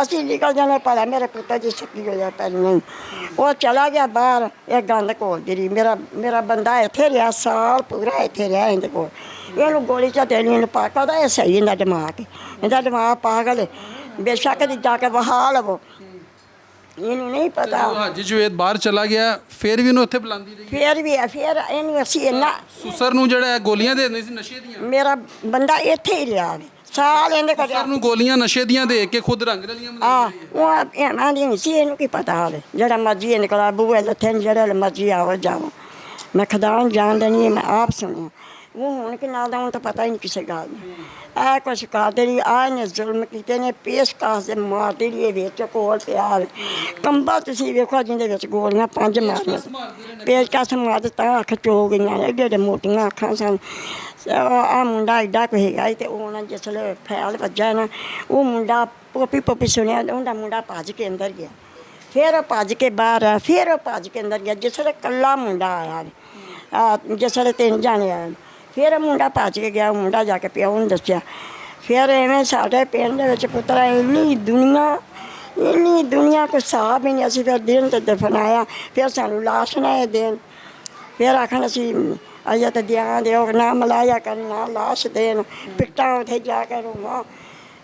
ਅਸੀਂ ਨਿਕਲ ਜਾਣਾ ਭਲਾ ਮੇਰੇ ਪੁੱਤਰ ਦੀ ਸ਼ੱਕੀ ਹੋ ਜਾ ਪਹਿਲਾਂ ਨਹੀਂ। ਉਹ ਚਲਾ ਗਿਆ ਬਾਹਰ, ਇਹ ਗੰਦ ਕੋਲ ਜਿਹੜੀ ਮੇਰਾ ਬੰਦਾ ਇੱਥੇ ਰਿਹਾ, ਸਾਲ ਪੂਰਾ ਇੱਥੇ ਰਿਹਾ ਇਹਦੇ ਕੋਲ। ਇਹਨੂੰ ਗੋਲੀ ਚਾ ਦੇਣੀ, ਇਹਨੂੰ ਪਾਕਾ ਦਾ ਇਹ ਸਹੀ ਇਹਦਾ ਦਿਮਾਗ ਪਾਗਲ ਹੈ। ਬੇਸ਼ੱਕ ਦੀ ਜਾ ਕੇ ਵਹਾ ਲਵੋ, ਇਹਨੂੰ ਨਹੀਂ ਪਤਾ। ਹਾਜੀ ਜਵੇਦ ਬਾਹਰ ਚਲਾ ਗਿਆ, ਫਿਰ ਵੀ ਉਹਨੂੰ ਉੱਥੇ ਬੁਲਾਉਂਦੀ ਰਹੀ। ਫਿਰ ਇਹਨੂੰ ਅਸੀਂ ਇੰਨਾ ਸੁਸਰ ਨੂੰ ਜਿਹੜਾ ਗੋਲੀਆਂ ਦੇ ਦਿੰਦੇ ਸੀ ਨਸ਼ੇ ਦੀਆਂ। ਮੇਰਾ ਬੰਦਾ ਇੱਥੇ ਹੀ ਰਿਹਾ ਸਾਲ ਇਹਦੇ ਕੋਲ। ਸੁਸਰ ਨੂੰ ਗੋਲੀਆਂ ਨਸ਼ੇ ਦੀਆਂ ਦੇ ਕੇ ਖੁਦ ਰੰਗ ਰਲੀਆਂ ਉਹ ਆਂਦੀ ਨਹੀਂ ਸੀ ਇਹਨੂੰ ਕੀ ਪਤਾ ਹੋਵੇ। ਜਿਹੜਾ ਮਰਜ਼ੀ ਇਹ ਨਿਕਲਾ ਬੂਹੇ ਲੱਥੇ ਜਿਹੜੇ ਮਰਜ਼ੀ ਆਵੋ ਜਾਵੋ। ਮੈਂ ਖਦਾਨ ਜਾਣ ਦੇਣੀ, ਮੈਂ ਆਪ ਸੁਣਿਆ। ਉਹ ਹੁਣ ਕਿ ਨਾ ਦਾ ਹੁਣ ਤਾਂ ਪਤਾ ਹੀ ਨਹੀਂ ਕਿਸੇ ਗੱਲ ਦਾ। ਇਹ ਕੁਛ ਕਰਦੇ ਰਹੀ, ਆਹ ਨੇ ਜ਼ੁਲਮ ਕੀਤੇ ਨੇ, ਪੇਸ਼ਕਾਸ ਦੇ ਮਾਰਦੇ ਰਹੀ ਵਿੱਚ ਕੋਲ ਪਿਆ। ਕੰਬਲ ਤੁਸੀਂ ਵੇਖੋ ਜਿਹਦੇ ਵਿੱਚ ਗੋਲੀਆਂ 5 ਮਾਰੀਆਂ, ਪੇਸ਼ਕਾਸ ਮਾਰਦੇ ਤਾਂ ਅੱਖ ਚੋ ਗਈਆਂ ਨੇ, ਏਡੇ ਮੋਟੀਆਂ ਅੱਖਾਂ ਸਨ। ਆਹ ਮੁੰਡਾ ਐਡਾ ਕੁ ਹੈਗਾ ਤੇ ਉਹ ਨਾ ਜਿਸ ਵੇਲੇ ਫੈਲ ਵੱਜਾ ਨਾ, ਉਹ ਮੁੰਡਾ ਪੋਪੀ ਸੁਣਿਆ, ਉਹਦਾ ਮੁੰਡਾ ਭੱਜ ਕੇ ਅੰਦਰ ਗਿਆ। ਫਿਰ ਉਹ ਭੱਜ ਕੇ ਬਾਹਰ ਆਇਆ, ਫਿਰ ਉਹ ਭੱਜ ਕੇ ਅੰਦਰ ਗਿਆ। ਜਿਸ ਵੇਲੇ ਇਕੱਲਾ ਮੁੰਡਾ ਆਇਆ, ਜਿਸ ਵੇਲੇ 3 ਜਾਣੇ ਆਏ, ਫਿਰ ਮੁੰਡਾ ਭੱਜ ਕੇ ਗਿਆ। ਮੁੰਡਾ ਜਾ ਕੇ ਪਿਓ ਨੂੰ ਦੱਸਿਆ। ਫਿਰ ਐਵੇਂ ਸਾਡੇ ਪਿੰਡ ਦੇ ਵਿੱਚ ਪੁੱਤਰਾ ਇੰਨੀ ਦੁਨੀਆ ਕੋਈ ਹਿਸਾਬ ਹੀ ਨਹੀਂ। ਅਸੀਂ ਫਿਰ ਦਿਨ ਤੇ ਦਫਨਾਇਆ, ਫਿਰ ਸਾਨੂੰ ਲਾਸ਼ ਨਾ ਇਹ ਦੇਣ, ਫਿਰ ਆਖਣ ਅਸੀਂ ਅਜੇ ਤਾਂ ਦਿਓ ਨਾ ਮਲਾਇਆ ਕਰਨ, ਨਾ ਲਾਸ਼ ਦੇਣ, ਪਿੱਟਾਂ ਉੱਥੇ ਜਾ ਕੇ ਰੋਵਾਂ।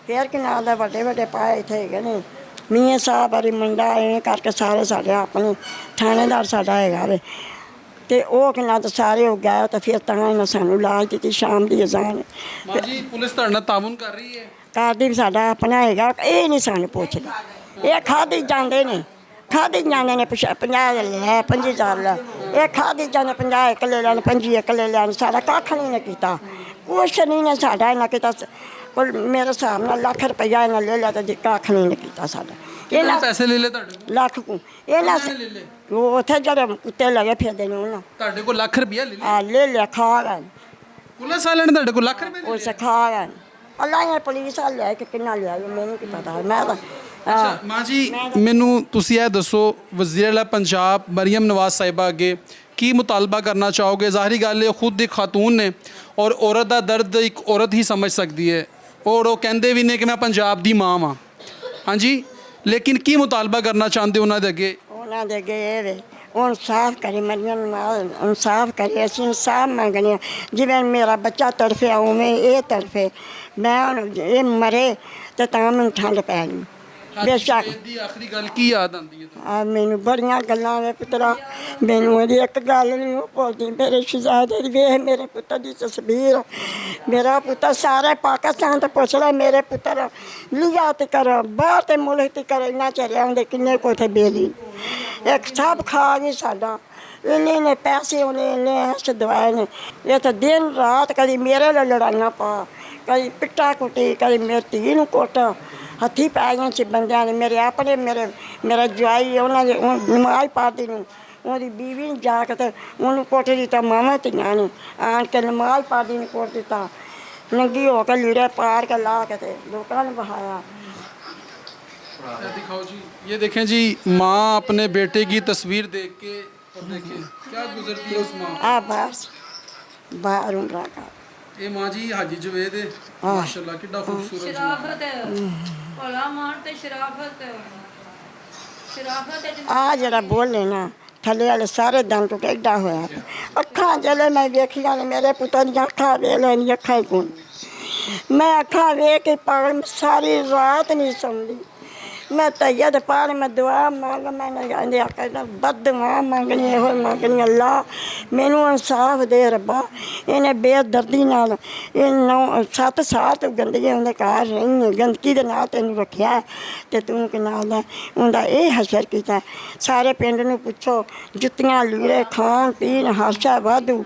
ਫਿਰ ਕਿਨਾਂ ਦਾ ਵੱਡੇ ਪਾਏ ਇੱਥੇ ਹੈਗੇ ਨੇ ਮੀਆਂ ਸਾਹਿਬ ਵਾਲੀ ਮੁੰਡਾ, ਐਵੇਂ ਕਰਕੇ ਸਾਰੇ ਸਾਡੇ ਆਪਣੇ ਥਾਣੇਦਾਰ ਸਾਡਾ ਹੈਗਾ ਵੇ। ਤੇ ਉਹ ਕਿੰਨਾ ਤਾਂ ਸਾਰੇ ਹੋ ਗਿਆ ਤਾਂ ਫਿਰ ਤਾਂ ਇਹਨਾਂ ਸਾਨੂੰ ਲਾਜ ਦਿੱਤੀ ਸ਼ਾਮ ਦੀ ਅਜ਼ਾਨ। ਜੀ ਪੁਲਿਸ ਤੁਹਾਡੇ ਨਾਲ ਤਾਮੁਨ ਕਰ ਰਹੀ ਹੈ? ਕਰਦੀ ਵੀ ਸਾਡਾ ਆਪਣਾ ਹੈਗਾ, ਇਹ ਨਹੀਂ ਸਾਨੂੰ ਪੁੱਛਦਾ। ਇਹ ਖਾਧੀ ਜਾਂਦੇ ਨੇ, खादी जाने ने 50 ले 50,000 ले ये खादी जाने 50 एक ले लैन 25 एक ले लैन सारा कख नहीं ने कीता कुछ नहीं ने साडा इन्हें कीता पर मेरे हिसाब नाल लाख रुपया इन्हें ले लिया तो कख नहीं ने कीता साडा कितने पैसे ले ले ਤੁਹਾਡੇ ਲੱਖ ਕੋ ਇਹ ਨਾ ਉਹ ਉੱਥੇ ਜਿਹੜੇ ਕੁੱਤੇ ਲਗੇ ਫਿਰਦੇ ਨੇ ਉਹਨਾਂ ਤੁਹਾਡੇ ਕੋਲ ਲੱਖ ਰੁਪਇਆ ਲੈ ਲਿਆ ਆ ਲੈ ਲਿਆ ਖਾ ਗਏ ਪੁਲਿਸ ਵਾਲਿਆਂ ਨੇ ਤੁਹਾਡੇ ਕੋਲ ਲੱਖ ਰੁਪਇਆ ਉਹ ਸਿਖਾ ਗਏ ਅੱਲਾ ਇਹ ਪੁਲਿਸ ਵਾਲੇ ਲੈ ਕੇ ਕਿੰਨਾ ਲਿਆ ਮੈਨੂੰ ਕੀ ਪਤਾ ਮੈਂ ਤਾਂ ਅੱਛਾ ਮਾਂ ਜੀ ਮੈਨੂੰ ਤੁਸੀਂ ਇਹ ਦੱਸੋ ਵਜ਼ੀਰ ਆਲਾ ਪੰਜਾਬ ਮਰੀਮ ਨਵਾਜ਼ ਸਾਹਿਬਾ ਅੱਗੇ ਕੀ ਮੁਤਾਲਬਾ ਕਰਨਾ ਚਾਹੋਗੇ ਜ਼ਾਹਰੀ ਗੱਲ ਹੈ ਖੁਦ ਇੱਕ ਖਾਤੂਨ ਨੇ ਔਰ ਔਰਤ ਦਾ ਦਰਦ ਇੱਕ ਔਰਤ ਹੀ ਸਮਝ ਸਕਦੀ ਹੈ ਔਰ ਉਹ ਕਹਿੰਦੇ ਵੀ ਨੇ ਕਿ ਮੈਂ ਪੰਜਾਬ ਦੀ ਮਾਂ ਵਾਂ ਹਾਂਜੀ ਲੇਕਿਨ ਕੀ ਮੁਤਾਲਬਾ ਕਰਨਾ ਚਾਹੁੰਦੇ ਉਹਨਾਂ ਦੇ ਅੱਗੇ ਉਹਨਾਂ ਦੇ ਅੱਗੇ ਇਹ ਵੇ ਉਹ ਸਾਫ਼ ਕਰੇ ਮਰੀਮ ਨੂੰ ਸਾਫ਼ ਕਰੇ ਅਸੀਂ ਇਨਸਾਫ਼ ਮੰਗਦੇ ਹਾਂ ਜਿਵੇਂ ਮੇਰਾ ਬੱਚਾ ਤੜਫਿਆ ਉਵੇਂ ਇਹ ਤੜਫੇ ਮੈਂ ਹੁਣ ਇਹ ਮਰੇ ਤੇ ਤਾਂ ਮੈਨੂੰ ਠੰਡ ਪੈ ਗਈ ਬੇਸ਼ੱਕ ਦੀ ਆਖਰੀ ਗੱਲ ਕੀ ਯਾਦ ਆਉਂਦੀ ਹੈ ਆ ਮੈਨੂੰ ਬੜੀਆਂ ਗੱਲਾਂ ਨੇ ਪੁੱਤਰਾ ਮੈਨੂੰ ਉਹਦੀ ਇੱਕ ਗੱਲ ਨਹੀਂ ਉਹ ਭੁੱਲਦੀ ਮੇਰੇ ਸ਼ਹਿਜ਼ਾਦੇ ਦੀ ਵੇਖ ਮੇਰੇ ਪੁੱਤਰ ਦੀ ਤਸਵੀਰ ਮੇਰਾ ਪੁੱਤਰ ਸਾਰੇ ਪਾਕਿਸਤਾਨ ਤੋਂ ਪੁੱਛ ਲੈ ਮੇਰੇ ਪੁੱਤਰ ਲਿਆ ਤੇ ਕਰ ਬਾਹਰ ਤੇ ਮੁਲਕ ਤੇ ਕਰ ਇੰਨਾ ਚਰਿਆ ਹੁੰਦੇ ਕਿੰਨੇ ਕੋਠੇ ਬੇਲੀ ਇੱਕ ਸਭ ਖਾ ਗਈ ਸਾਡਾ ਇੰਨੇ ਨੇ ਪੈਸੇ ਉਹਨੇ ਇੰਨੇ ਐਸ ਦਵਾਏ ਨੇ ਇਹ ਤਾਂ ਦਿਨ ਰਾਤ ਕਦੀ ਮੇਰੇ ਨਾਲ ਲੜਾਈਆਂ ਪਾ ਕਦੀ ਪਿੱਟਾ ਕੁੱਟੀ ਕਦੀ ਮੇਰੀ ਧੀ ਨੂੰ ਕੋਟਾ ਹੱਥੀਂ ਪੈ ਗਏ ਸੀ ਬੰਦਿਆਂ ਨੇ ਮੇਰੇ ਆਪਣੇ ਮੇਰਾ ਜਵਾਈ ਉਹਨਾਂ ਦੇ ਨਮਾਜ਼ ਪੜ੍ਹਦੀ ਨੂੰ ਉਹਦੀ ਬੀਵੀ ਨੇ ਜਾ ਕੇ ਤੇ ਉਹਨੂੰ ਕੁੱਟ ਦਿੱਤਾ ਮਾਵਾਂ ਧੀਆਂ ਨੇ ਆਣ ਕੇ ਨਮਾਜ਼ ਪੜ੍ਹਦੀ ਨੂੰ ਕੁੱਟ ਦਿੱਤਾ ਨੰਗੀ ਹੋ ਕੇ ਲੀੜੇ ਪਾੜ ਕੇ ਲਾ ਕੇ ਤੇ ਲੋਕਾਂ ਨੇ ਬਹਾਇਆ दिखाओ जी ये देखें जी माँ अपने बेटे की तस्वीर देख के और देखें क्या गुजरती है उस माँ आ बस बाहर उमरा का ये माँ जी हाजी जवेद है माशाल्लाह कितना खूबसूरत शराफत भला मान ते शराफत आ जरा बोले ना थले वाले सारे दम टुट एडा होया अखा जले मैं वेखिया ने मेरे पुत्र दी अखा वे लेनी अखा कौन मैं अखा वे के पागल सारी रात नहीं सोंदी मैं तैयद पार मैं दुआ मांग मैंने कहते आखना बद दुआ मंगनी हो मंगनी अल्लाह मैनू इंसाफ दे रब्बा इन्हें बेदर्दी नाल इन 7 साल तो गंदगी उनके घर रही गंदगी के नाल तेन रखिया तो तू के नाल उनका यह हसर किया सारे पिंड नूं पुछो जुत्तियां लीड़े खान पीन हासा वाधू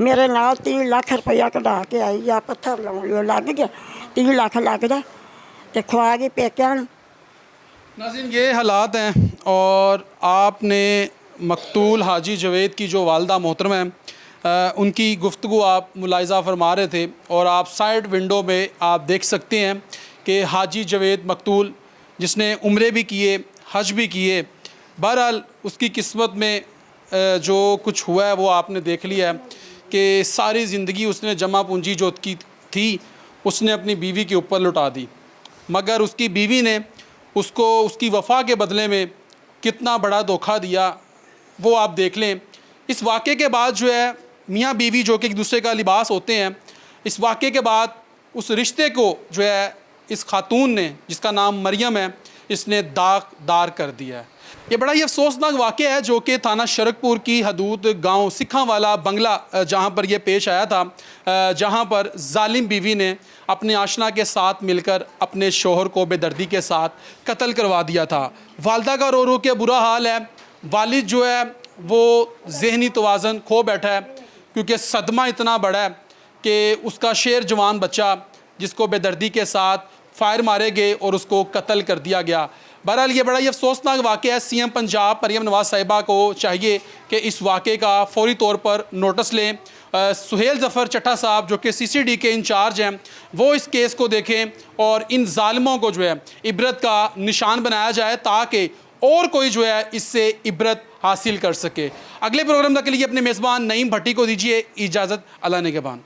मेरे नाल 30 लाख रुपया कढ़ा के आई आ पत्थर लाउण लग गया 30 लाख लगदा ते खुआ गई पेकियां नूं नाज़रीन ये हालात हैं और आपने मकतूल हाजी जवेद की जो वालदा मोहतरम है उनकी गुफ्तगू आप मुलाहिज़ा फरमा रहे थे और आप साइड विंडो में आप देख सकते हैं कि हाजी जवेद मकतूल जिसने उम्रे भी किए हज भी किए बहरहाल उसकी किस्मत में जो कुछ हुआ है वो आपने देख लिया है कि सारी ज़िंदगी उसने जमा पूंजी जो की थी उसने अपनी बीवी के ऊपर लुटा दी मगर उसकी बीवी ने उसको उसकी वफ़ा के बदले में कितना बड़ा धोखा दिया वो आप देख लें। इस वाक़े के बाद जो है मियाँ बीवी जो कि एक दूसरे का लिबास होते हैं इस वाक़े के बाद उस रिश्ते को जो है इस खातून ने जिसका नाम मरियम है इसने दागदार कर दिया है। ये बड़ा ही अफसोसनाक वाक़या है जो कि थाना शरकपुर की हदूद गांव सिखा वाला बंगला जहां पर यह पेश आया था जहां पर जालिम बीवी ने अपने आशना के साथ मिलकर अपने शोहर को बेदर्दी के साथ कत्ल करवा दिया था। वालदा का रो रो के बुरा हाल है, वालिद जो है वो जहनी तवाज़न खो बैठा है क्योंकि सदमा इतना बड़ा है कि उसका शेर जवान बच्चा जिसको बेदर्दी के साथ फायर मारे गए और उसको कत्ल कर दिया गया। बहरहाल ये बड़ा ही अफसोसनाक वाक़या है। सीएम पंजाब मरीम नवाज़ साहिबा को चाहिए कि इस वाक़े का फौरी तौर पर नोटिस लें। सुहेल ज़फ़र चट्टा साहब जो कि CCD के इंचार्ज हैं वो इस केस को देखें और इन ज़ालिमों को जो है इबरत का निशान बनाया जाए ताकि और कोई जो है इससे इबरत हासिल कर सके। अगले प्रोग्राम तक के लिए अपने मेज़बान नईम भट्टी को दीजिए इजाज़त। अल्लाह निगहबान।